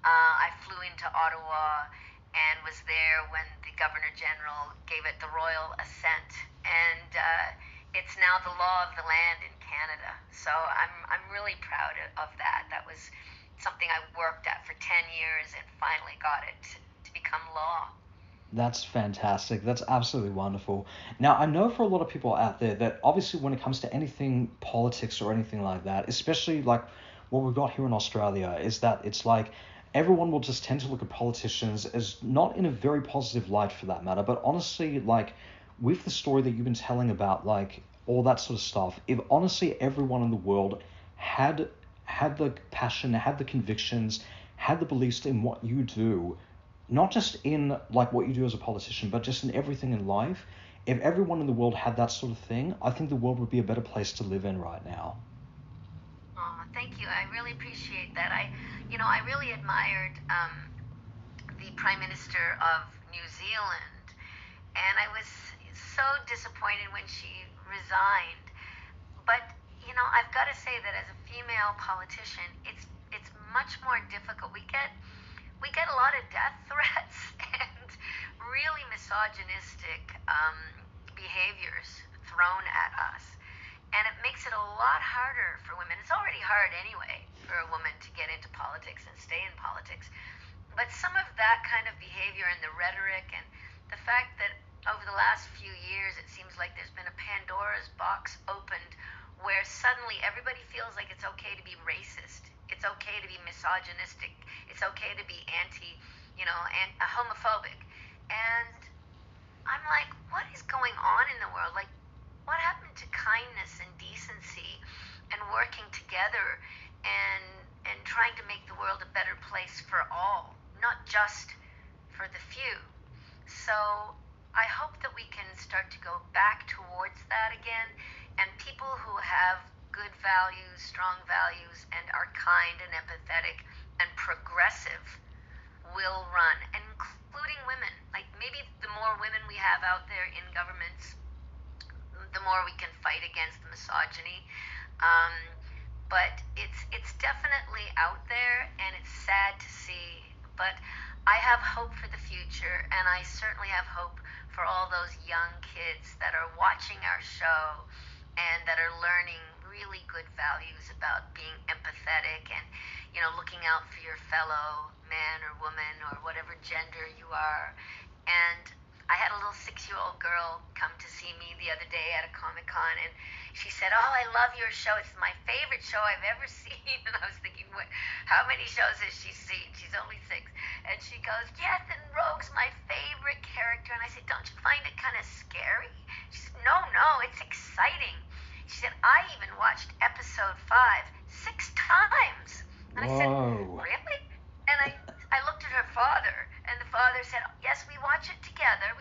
I flew into Ottawa and was there when the Governor General gave it the royal assent. And it's now the law of the land in Canada. So I'm really proud of that. That was something I worked at for 10 years and finally got it to become law. That's fantastic. That's absolutely wonderful. Now, I know for a lot of people out there that obviously when it comes to anything politics or anything like that, especially like what we've got here in Australia, is that it's like everyone will just tend to look at politicians as not in a very positive light for that matter, but honestly, like with the story that you've been telling about, like all that sort of stuff, if honestly everyone in the world had the passion, had the convictions, had the beliefs in what you do, not just in like what you do as a politician, but just in everything in life, if everyone in the world had that sort of thing, I think the world would be a better place to live in right now. Oh, thank you. I really appreciate that. I really admired the Prime Minister of New Zealand, and I was so disappointed when she resigned. But I've got to say that as a female politician, it's much more difficult. We get a lot of death threats and really misogynistic behaviors thrown at us. And it makes it a lot harder for women. It's already hard anyway for a woman to get into politics and stay in politics. But some of that kind of behavior and the rhetoric and the fact that over the last few years it seems like there's been a Pandora's box opened where suddenly everybody feels like it's okay to be racist, it's okay to be misogynistic, it's okay to be and homophobic. And I'm like, what is going on in the world? Like, what happened to kindness and decency and working together and trying to make the world a better place for all, not just for the few? So I hope that we can start to go back towards that again, and people who have good values, strong values, and are kind and empathetic and progressive will run, including women. Like, maybe the more women we have out there in governments, the more we can fight against the misogyny. Um, but it's definitely out there, and it's sad to see. But I have hope for the future, and I certainly have hope for all those young kids that are watching our show and that are learning really good values about being empathetic and looking out for your fellow man or woman or whatever gender you are. And I had a little 6-year-old girl come to see me the other day at a Comic-Con, and she said, "Oh, I love your show. It's my favorite show I've ever seen." And I was thinking, how many shows has she seen? She's only 6. And she goes, "Yes, and Rogue's my favorite character." And I said, "Don't you find it kind of scary?" She said, "No, it's exciting." She said, "I even watched episode 5 6 times." And I said, Whoa. "Really?" And I looked at her father, and the father said, "Yes, we watch it together.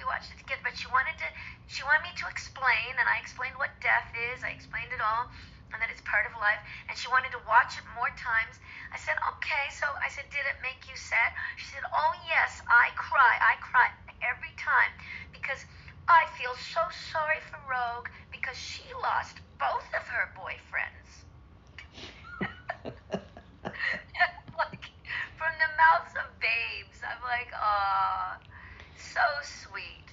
But she wanted me to explain, and I explained what death is. I explained it all, and that it's part of life. And she wanted to watch it more times." I said, "Okay." So I said, "Did it make you sad?" She said, "Oh yes, I cry every time because I feel so sorry for Rogue because she lost both of her boyfriends." Like, from the mouths of babes. I'm like, oh, so sweet.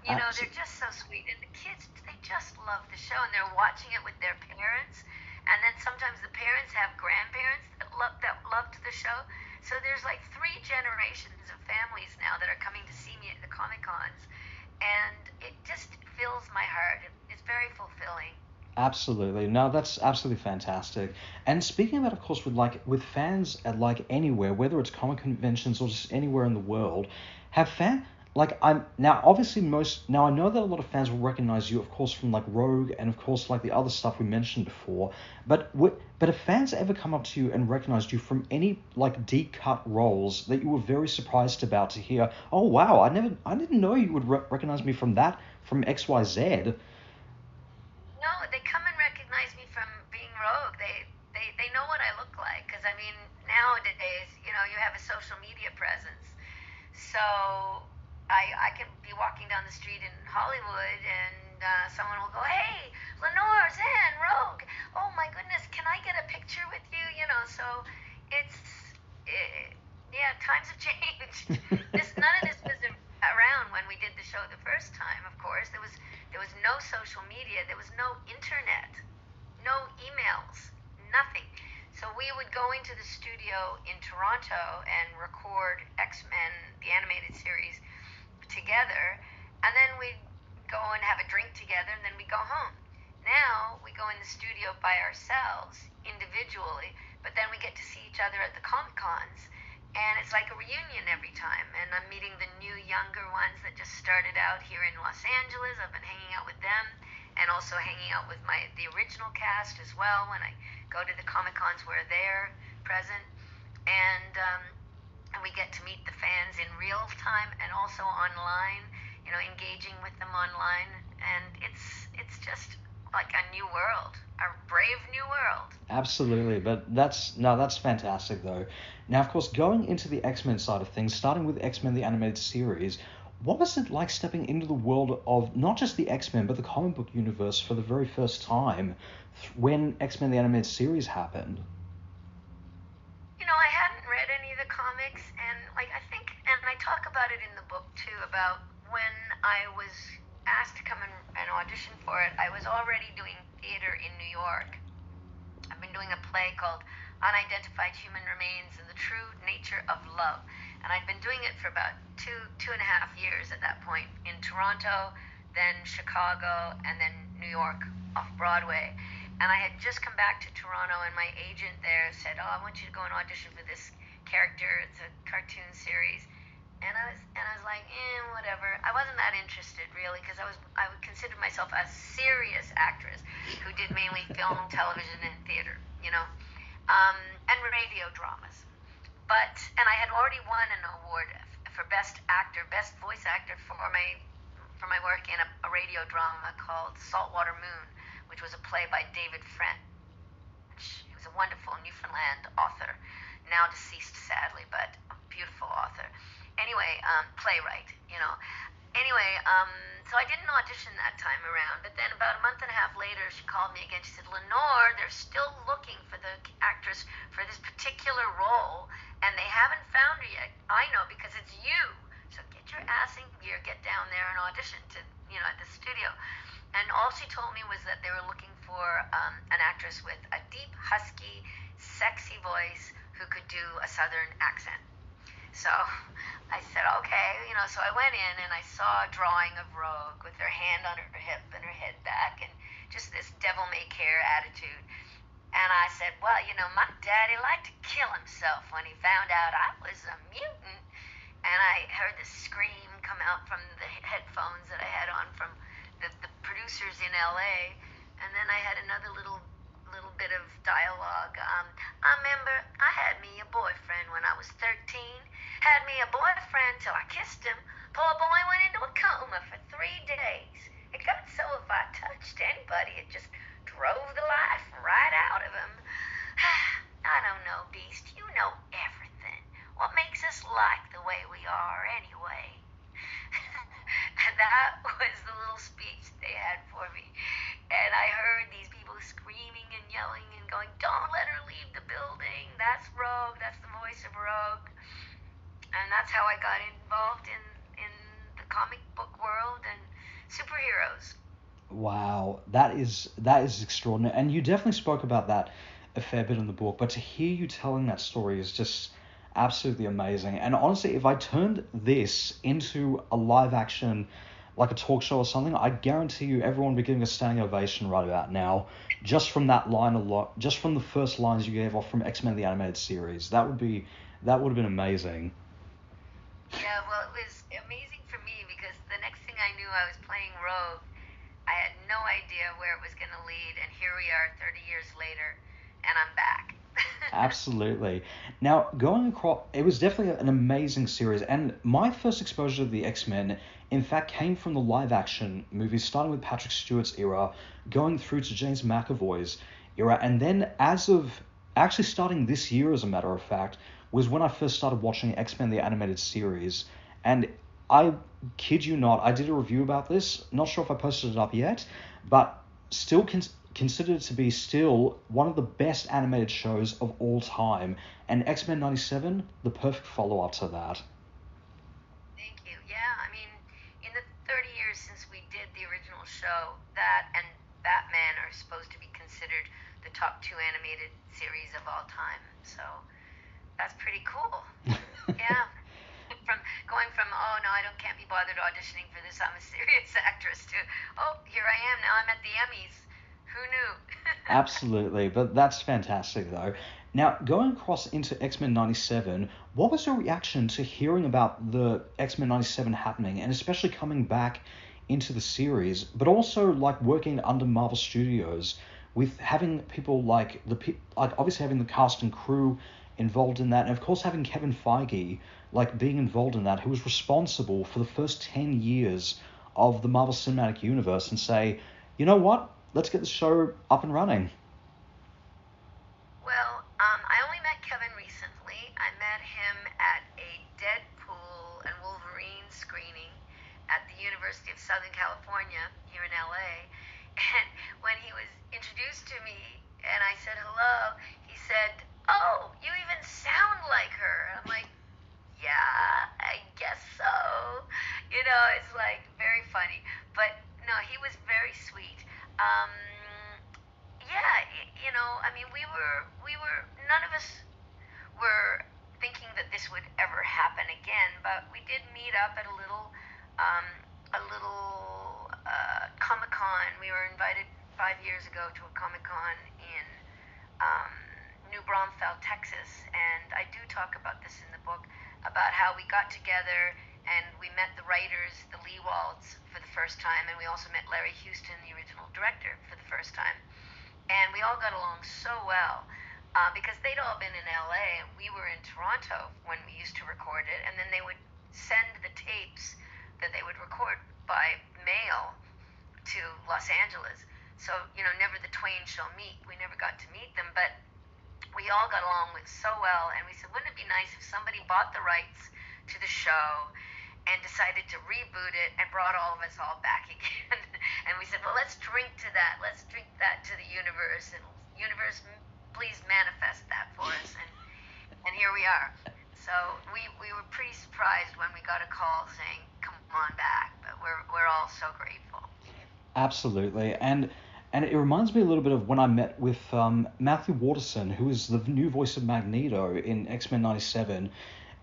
They're just so sweet. And the kids, they just love the show, and they're watching it with their parents. And then sometimes the parents have grandparents that loved the show. So there's like 3 generations of families now that are coming to see me at the Comic-Cons. And it just fills my heart. It's very fulfilling. Absolutely. No, that's absolutely fantastic. And speaking about, of course, with fans at like anywhere, whether it's comic conventions or just anywhere in the world, have I'm now obviously I know that a lot of fans will recognize you, of course, from like Rogue and of course like the other stuff we mentioned before. But have fans ever come up to you and recognized you from any like deep cut roles that you were very surprised about to hear? "Oh wow, I didn't know you would recognize me from XYZ." No, they come and recognize me from being Rogue. They know what I look like, because I mean, nowadays, you have a social media presence. So I can be walking down the street in Hollywood, and someone will go, "Hey, Lenore Zann, Rogue. Oh my goodness, can I get a picture with you?" So it's yeah, times have changed. None of this was around when we did the show the first time. Of course, there was no social media, there was no internet, no emails, nothing. So we would go into the studio in Toronto and record X-Men, the animated series, together, and then we'd go and have a drink together, and then we'd go home. Now we go in the studio by ourselves, individually, but then we get to see each other at the Comic-Cons, and it's like a reunion every time. And I'm meeting the new younger ones that just started out here in Los Angeles. I've been hanging out with them, and also hanging out with the original cast as well when I go to the Comic-Cons where they're present. And we get to meet the fans in real time and also online, engaging with them online. And it's just like a new world, a brave new world. Absolutely, but that's fantastic though. Now, of course, going into the X-Men side of things, starting with X-Men the animated series, what was it like stepping into the world of not just the X-Men but the comic book universe for the very first time when X-Men the animated series happened? I hadn't read any of the comics, and I think, and I talk about it in the book too, about when I was asked to come and audition for it. I was already doing theater in New York. I've been doing a play called Unidentified Human Remains and the True Nature of Love. And I'd been doing it for about two and a half years at that point in Toronto, then Chicago, and then New York off Broadway. And I had just come back to Toronto, and my agent there said, "Oh, I want you to go and audition for this character. It's a cartoon series." And I was like, whatever. I wasn't that interested really, because I would consider myself a serious actress who did mainly film, television, and theater, and radio dramas. And I had already won an award for best actor, best voice actor for my work in a radio drama called Saltwater Moon, which was a play by David French. He was a wonderful Newfoundland author, now deceased sadly, but a beautiful author. Anyway, playwright. Anyway, so I didn't audition that time around, but then about a month and a half later, she called me again. She said, "Lenore, they're still looking for the actress for this particular role, and they haven't found her yet. I know, because it's you. So get your ass in gear, get down there and audition at the studio." And all she told me was that they were looking for an actress with a deep, husky, sexy voice who could do a Southern accent. So I said, okay, so I went in and I saw a drawing of Rogue with her hand on her hip and her head back and just this devil-may-care attitude. And I said, well, my daddy liked to kill himself when he found out I was a mutant. And I heard this scream come out from the headphones that I had on from the producers in LA. And then I had another little bit of dialogue. I remember I had me a boyfriend when I was 13. Had me a boyfriend till I kissed him. Poor boy went into a coma for 3 days. It got so if I touched anybody, it just drove the life right out of him. I don't know, Beast. You know everything. What makes us like the way we are anyway? That was the little speech they had for me. And I heard these people screaming and yelling and going, "Don't let her leave the building. That's Rogue. That's the voice of Rogue." And that's how I got involved in the comic book world and superheroes. Wow, that is extraordinary. And you definitely spoke about that a fair bit in the book, but to hear you telling that story is just absolutely amazing. And honestly, if I turned this into a live action, like a talk show or something, I guarantee you everyone would be giving a standing ovation right about now, just from that line just from the first lines you gave off from X-Men the Animated Series. That would have been amazing. Yeah, well, it was amazing for me because the next thing I knew, I was playing Rogue. I had no idea where it was going to lead, and here we are 30 years later, and I'm back. Absolutely. Now, going across, it was definitely an amazing series, and my first exposure to the X-Men, in fact, came from the live-action movies, starting with Patrick Stewart's era, going through to James McAvoy's era, and then actually starting this year, as a matter of fact, was when I first started watching X-Men the Animated Series, and I kid you not, I did a review about this, not sure if I posted it up yet, but still considered to be still one of the best animated shows of all time, and X-Men 97, the perfect follow-up to that. Thank you. Yeah, I mean, in the 30 years since we did the original show, that and Batman are supposed to be considered the top 2 animated series of all time, so that's pretty cool. Yeah. Going from, oh no, can't be bothered auditioning for this, I'm a serious actress, to, oh, here I am, now I'm at the Emmys. Who knew? Absolutely, but that's fantastic though. Now, going across into X-Men 97, what was your reaction to hearing about the X-Men 97 happening, and especially coming back into the series, but also like working under Marvel Studios with having people like obviously having the cast and crew involved in that, and of course having Kevin Feige like being involved in that, who was responsible for the first 10 years of the Marvel Cinematic Universe, and say, you know what, let's get the show up and running. Well, I only met Kevin recently. I met him at a Deadpool and Wolverine screening at the University of Southern California here in LA. And when he was introduced to me and I said hello, he said, "Oh, you even sound like her." And I'm like, "Yeah, I guess so." It's like very funny. But no, he was very sweet. Yeah, I mean, we were, none of us were thinking that this would ever happen again, but we did meet up at a little Comic-Con. We were invited 5 years ago to a Comic-Con in um, New Braunfels, Texas, and I do talk about this in the book, about how we got together and we met the writers, the Leewalds, for the first time, and we also met Larry Houston, the original director, for the first time. And we all got along so well because they'd all been in LA and we were in Toronto when we used to record it, and then they would send the tapes that they would record by mail to Los Angeles. So, never the twain shall meet. We never got to meet them, but we all got along with so well, and we said, wouldn't it be nice if somebody bought the rights to the show and decided to reboot it and brought all of us all back again? And we said, well, let's drink to that. Let's drink that to the universe, and universe, please manifest that for us. And here we are. So we were pretty surprised when we got a call saying, come on back, but we're all so grateful. Absolutely. And it reminds me a little bit of when I met with Matthew Waterson, who is the new voice of Magneto in X-Men 97,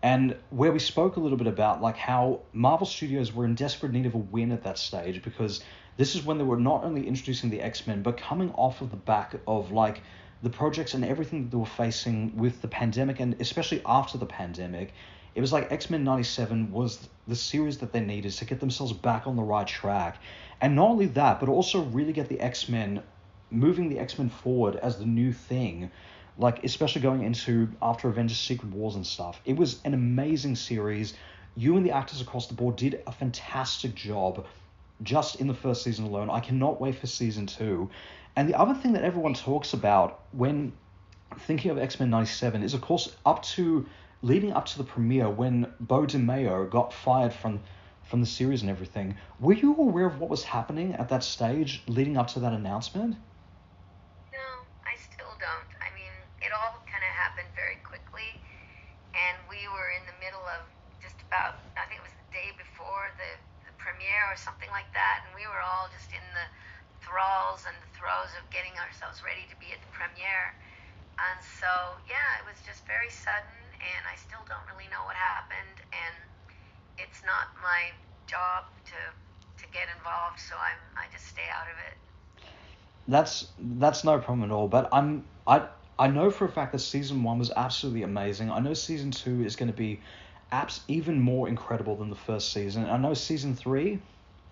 and where we spoke a little bit about like how Marvel Studios were in desperate need of a win at that stage, because this is when they were not only introducing the X-Men, but coming off of the back of like the projects and everything that they were facing with the pandemic, and especially after the pandemic. It was like X-Men 97 was the series that they needed to get themselves back on the right track. And not only that, but also really get the X-Men, moving the X-Men forward as the new thing, like especially going into after Avengers Secret Wars and stuff. It was an amazing series. You and the actors across the board did a fantastic job just in the first season alone. I cannot wait for season 2. And the other thing that everyone talks about when thinking of X-Men 97 is, of course, leading up to the premiere when Bo DeMayo got fired from the series and everything. Were you aware of what was happening at that stage leading up to that announcement? No, I still don't. I mean, it all kind of happened very quickly, and we were in the middle of just about, I think it was the day before the premiere or something like that, and we were all just in the thralls and the throes of getting ourselves ready to be at the premiere. And so, yeah, it was just very sudden, and I still don't really know what happened, and it's not my job to get involved, so I just stay out of it. That's no problem at all. But I know for a fact that season 1 was absolutely amazing. I know season 2 is going to be even more incredible than the first season. I know season 3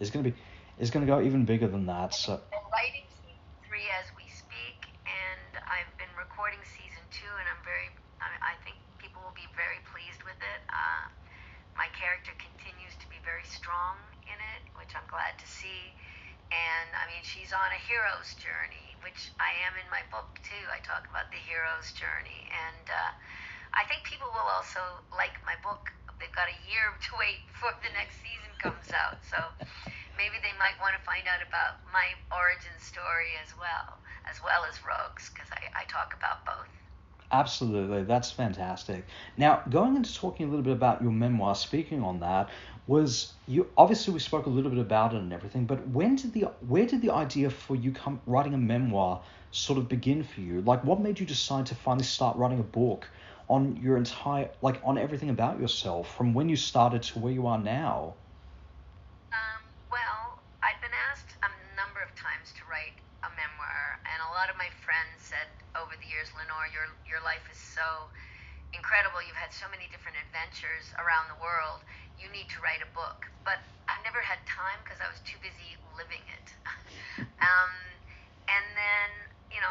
is going to go even bigger than that. So I'm writing season 3 as we speak, and I've been recording season 2, and I think people will be very pleased with it. My character continues to be very strong in it, which I'm glad to see. And I mean, she's on a hero's journey, which I am in my book too. I talk about the hero's journey, and I think people will also like my book. They've got a year to wait before the next season comes out, so maybe they might want to find out about my origin story as well as Rogue's, because I talk about both. absolutely, that's fantastic. Now, going into talking a little bit about your memoir, speaking on that, was you obviously we spoke a little bit about it and everything, but where did the idea for you writing a memoir sort of begin for you? Like, what made you decide to finally start writing a book on your entire, like, on everything about yourself from when you started to where you are now? Well, I've been asked a number of times to write a memoir, and a lot of my friends said over the years, Lenore, your life is so incredible. You've had so many different adventures around the world. You need to write a book. But I never had time because I was too busy living it. And then,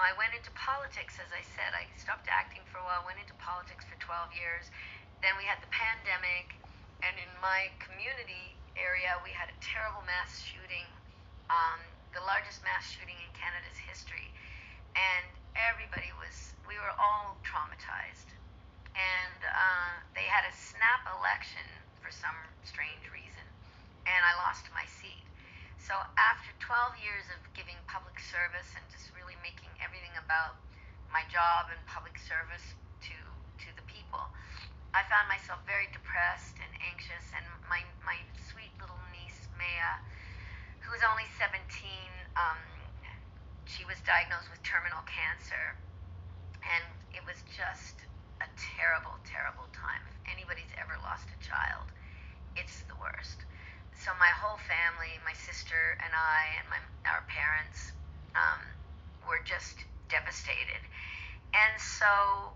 I went into politics, as I said. I stopped acting for a while, went into politics for 12 years. Then we had the pandemic, and in my community area, we had a terrible mass shooting, the largest mass shooting in Canada's history. And we were all traumatized. And they had a snap election for some strange reason, and I lost my seat. So after 12 years of giving public service and just really making everything about my job and public service to the people, I found myself very depressed and anxious, and my sweet little niece, Maya, who was only 17, she was diagnosed with terminal cancer, and it was just a terrible, terrible time. If anybody's ever lost a child, it's the worst. So my whole family, my sister and I, and our parents, so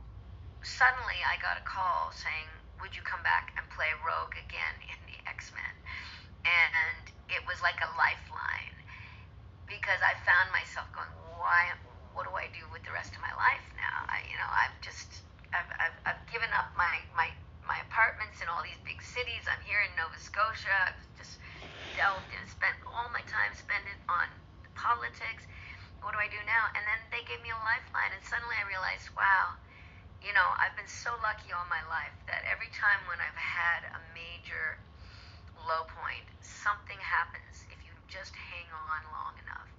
suddenly I got a call saying, would you come back and play Rogue again in the X-Men? And it was like a lifeline, because I found myself going, what do I do with the rest of my life now? I've given up my apartments in all these big cities. I'm here in Nova Scotia. I've just delved and spent all my time on politics. What do I do now? And then they gave me a lifeline, and suddenly I realized, wow, I've been so lucky all my life that every time when I've had a major low point, something happens if you just hang on long enough.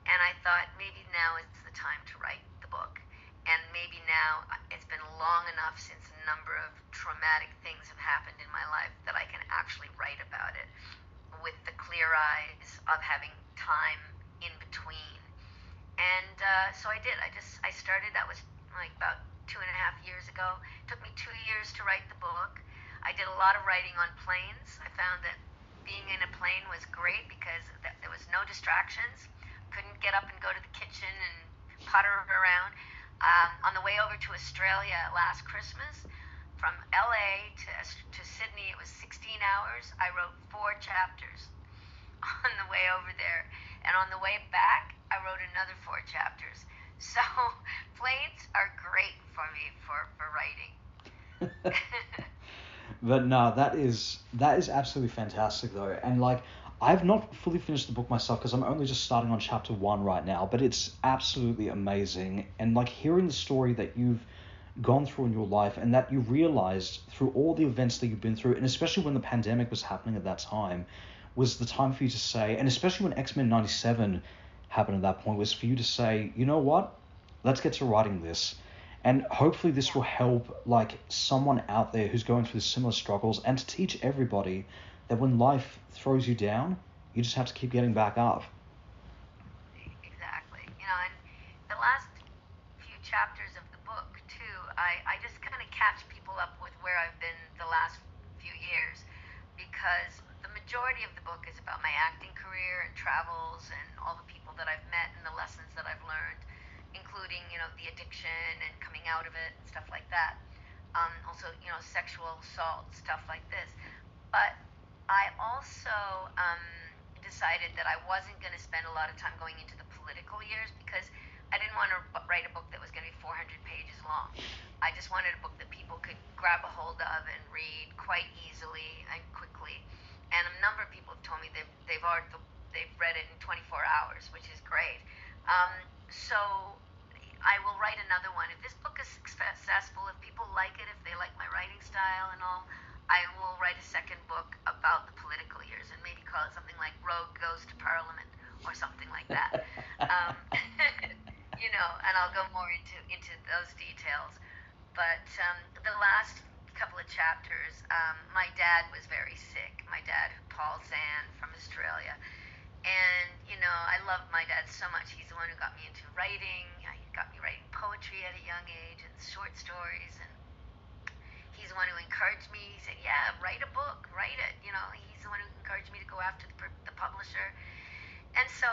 And I thought maybe now it's the time to write the book. And maybe now it's been long enough since a number of traumatic things have happened in my life that I can actually write about it with the clear eyes of having time in between. And so I did. I started. That was like about 2.5 years ago. It took me 2 years to write the book. I did a lot of writing on planes. I found that being in a plane was great because there was no distractions. Couldn't get up and go to the kitchen and putter around. On the way over to Australia last Christmas, from LA to Sydney, it was 16 hours. I wrote 4 chapters on the way over there. And on the way back, I wrote another 4 chapters. So planes are great for me for writing. But no, that is absolutely fantastic though. And like, I've not fully finished the book myself because I'm only just starting on chapter 1 right now, but it's absolutely amazing. And like hearing the story that you've gone through in your life and that you realized through all the events that you've been through, and especially when the pandemic was happening at that time, was the time for you to say, and especially when X-Men 97 happened at that point, was for you to say, you know what, let's get to writing this. And hopefully this will help like someone out there who's going through similar struggles, and to teach everybody that when life throws you down, you just have to keep getting back up. Exactly. And the last few chapters of the book too, I just kind of catch people up with where I've been the last few years, because the majority of the book is about my acting career and travels and all the people that I've met and the lessons that I've learned, including, the addiction and coming out of it and stuff like that. Also, sexual assault, stuff like this. But I also decided that I wasn't going to spend a lot of time going into the political years, because I didn't want to write a book that was going to be 400 pages long. I just wanted a book that people could grab a hold of and read quite easily and quickly. And a number of people have told me they've read it in 24 hours, which is great. So I will write another one. If this book is successful, if people like it, if they like my writing style and all, I will write a second book about the political years and maybe call it something like Rogue Goes to Parliament or something like that. And I'll go more into those details. But the last couple of chapters, my dad was very sick. My dad, Paul Zann from Australia. And, I love my dad so much. He's the one who got me into writing. He got me writing poetry at a young age and short stories. And he's the one who encouraged me. He said, yeah, write a book, write it. He's the one who encouraged me to go after the publisher. And so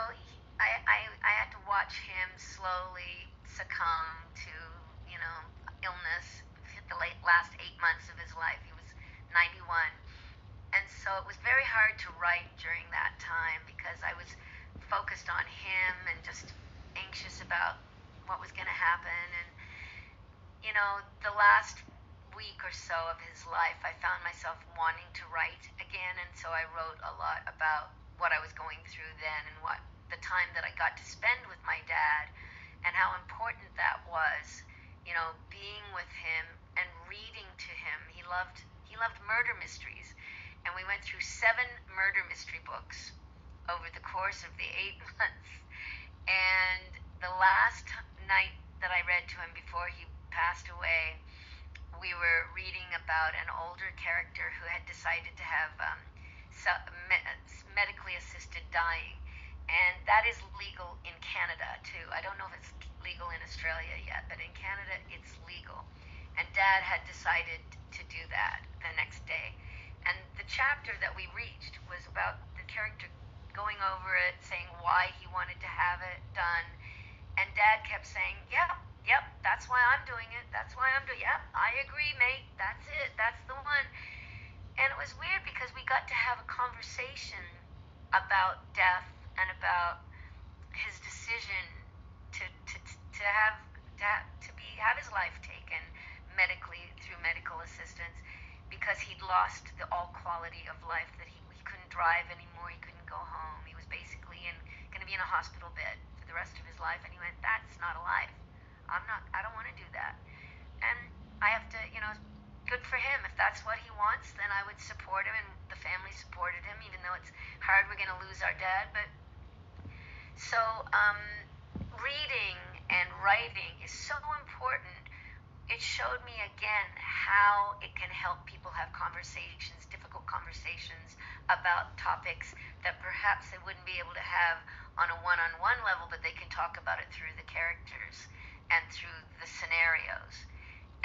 I had to watch him slowly succumb to, illness. Hit the last 8 months of his life. He was 91. And so it was very hard to write during that time because I was focused on him and just anxious about what was going to happen. And, the last week or so of his life, I found myself wanting to write again. And so I wrote a lot about what I was going through then and what the time that I got to spend with my dad and how important that was, being with him and reading to him. He loved murder mysteries. And we went through 7 murder mystery books over the course of the 8 months. And the last night that I read to him before he passed away, we were reading about an older character who had decided to have medically assisted dying. And that is legal in Canada, too. I don't know if it's legal in Australia yet, but in Canada it's legal. And Dad had decided to do that the next day. And the chapter that we reached was about the character going over it, saying why he wanted to have it done. And Dad kept saying, yep, that's why I'm doing it. lost the all quality of life, that he couldn't drive anymore, he couldn't go home. He was basically going to be in a hospital bed for the rest of his life, and he went, that's not a life. I don't want to do that. And I have to, good for him. If that's what he wants, then I would support him, and the family supported him, even though it's hard, we're going to lose our dad. But so reading and writing is so important. It showed me again how it can help people have conversations, difficult conversations about topics that perhaps they wouldn't be able to have on a one-on-one level, but they can talk about it through the characters and through the scenarios.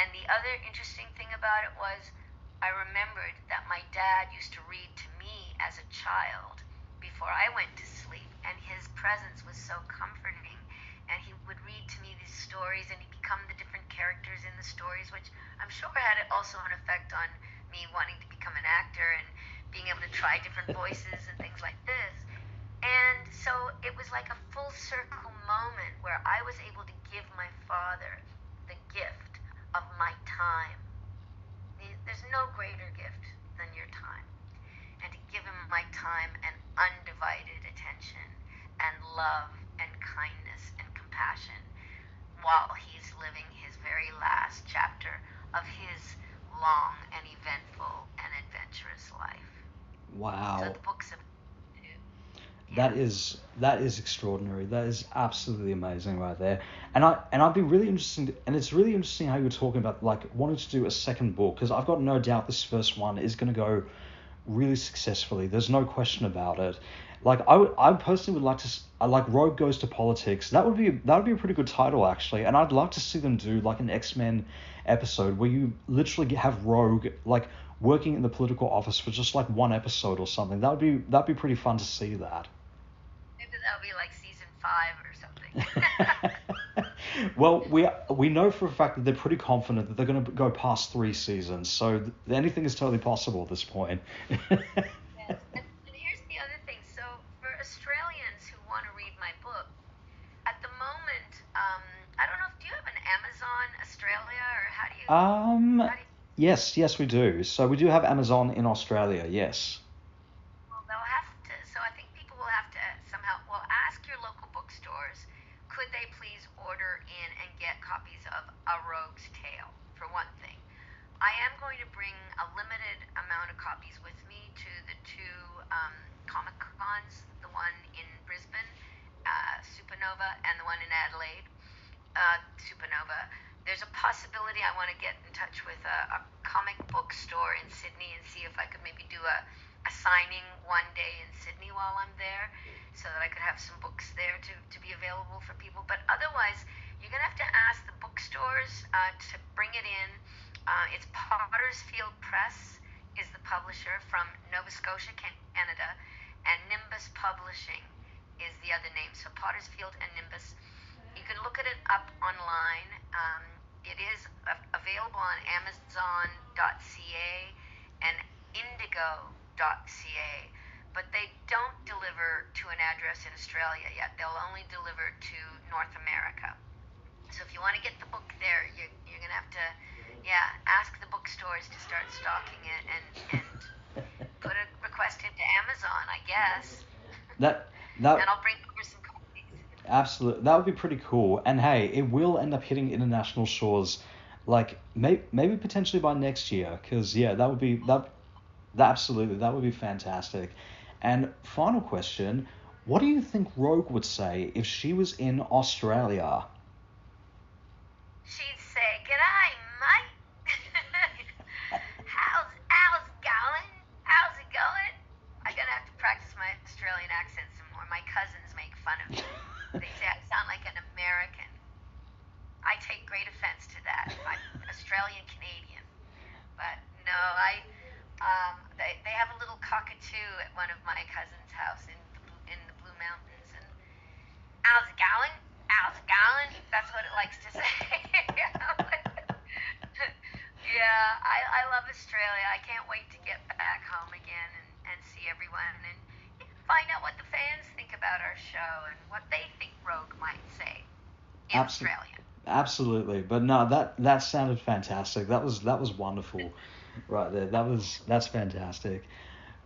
And the other interesting thing about it was I remembered that my dad used to read to me as a child before I went to sleep, and his presence was so comforting. And he would read to me these stories, and he'd become the different characters in the stories, which I'm sure had also an effect on me wanting to become an actor and being able to try different voices and things like this. And so it was like a full circle moment where I was able to give my father the gift of my time. There's no greater gift than your time. And to give him my time and undivided attention and love and kindness and compassion while he's living his very last chapter of his long and eventful and adventurous life. Wow. So the books of That is extraordinary. That is absolutely amazing right there. And I'd be really interested, and it's really interesting how you're talking about like wanting to do a second book, because I've got no doubt this first one is going to go really successfully. There's no question about it. Like I personally would like to like Rogue Goes to Politics. That would be a pretty good title actually, and I'd like to see them do like an X-Men episode where you literally have Rogue like working in the political office for just like one episode or something. That'd be pretty fun to see that. Maybe that'll be like season 5 or something. Well, we know for a fact that they're pretty confident that they're going to go past 3 seasons, so anything is totally possible at this point. Yes. And here's the other thing. So for Australians who want to read my book, at the moment, I don't know, do you have an Amazon Australia, or how do you... Yes, we do. So we do have Amazon in Australia, yes. Well, they'll have to, so I think people will have to somehow, well, ask your local bookstores, could they please order in and get copies of A Rogue's Tale, for one thing. I am going to bring a limited amount of copies with me to the 2 Comic Cons, the one in Brisbane, Supernova, and the one in Adelaide, Supernova. There's a possibility I want to get in touch with a comic book store in Sydney and see if I could maybe do a signing one day in Sydney while I'm there, so that I could have some books there to be available for people. But otherwise, you're going to have to ask the bookstores to bring it in. It's Pottersfield Press is the publisher from Nova Scotia, Canada, and Nimbus Publishing is the other name. So Pottersfield and Nimbus. You can look at it up online. It is available on Amazon.ca and Indigo.ca, but they don't deliver to an address in Australia yet. They'll only deliver to North America. So if you want to get the book there, you're going to have to, ask the bookstores to start stocking it and put a request into Amazon, I guess. And I'll bring over some copies. Absolutely, that would be pretty cool. And hey, it will end up hitting international shores, like maybe potentially by next year. Because that would be absolutely, that would be fantastic. And final question: what do you think Rogue would say if she was in Australia? She'd say, "G'day, mate. How's it going? I'm gonna have to practice my Australian accent some more. My cousins make fun of me. They say I sound like an American. I take great offense to that. I'm Australian Canadian, but no, they have a little cockatoo at one of my cousins' house in the Blue Mountains, and how's it going? That's what it likes to say." Yeah, I love Australia. I can't wait to get back home again and see everyone and find out what the fans think about our show and what they think Rogue might say in Australia. Absolutely, but no, that sounded fantastic. That was wonderful. Right there. That's fantastic.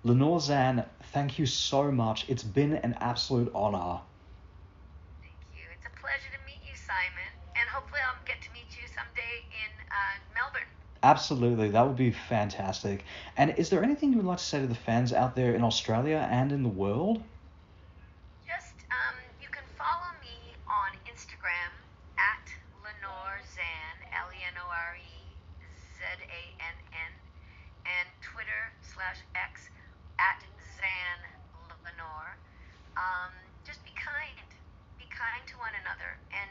Lenore Zann, thank you so much. It's been an absolute honor. Thank you. It's a pleasure to meet you, Simon. And hopefully I'll get to meet you someday in Melbourne. Absolutely, that would be fantastic. And is there anything you would like to say to the fans out there in Australia and in the world? Just, you can follow me on Instagram at Lenore Zann, LenoreZann, and Twitter/X at Zan Lenore. Just be kind. Be kind to one another and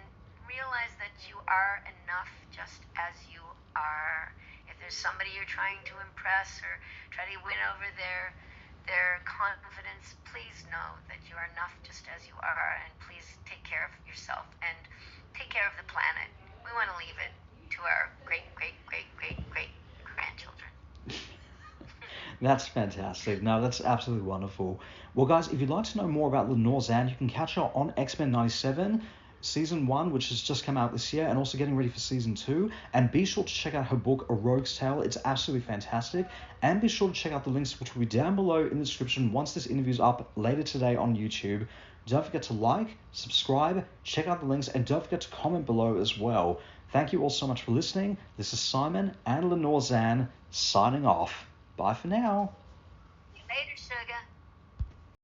realize that you are enough just as you are. If there's somebody you're trying to impress or try to win over their confidence, please know that you are enough just as you are, and please take care of yourself and take care of the planet. We want to leave it to our great, great, great, great, great grandchildren. That's fantastic. No, that's absolutely wonderful. Well, guys, if you'd like to know more about Lenore Zann, you can catch her on X-Men 97, Season 1, which has just come out this year, and also getting ready for Season 2. And be sure to check out her book, A Rogue's Tale. It's absolutely fantastic. And be sure to check out the links, which will be down below in the description once this interview's up later today on YouTube. Don't forget to like, subscribe, check out the links, and don't forget to comment below as well. Thank you all so much for listening. This is Simon and Lenore Zann signing off. Bye for now. Later, sugar.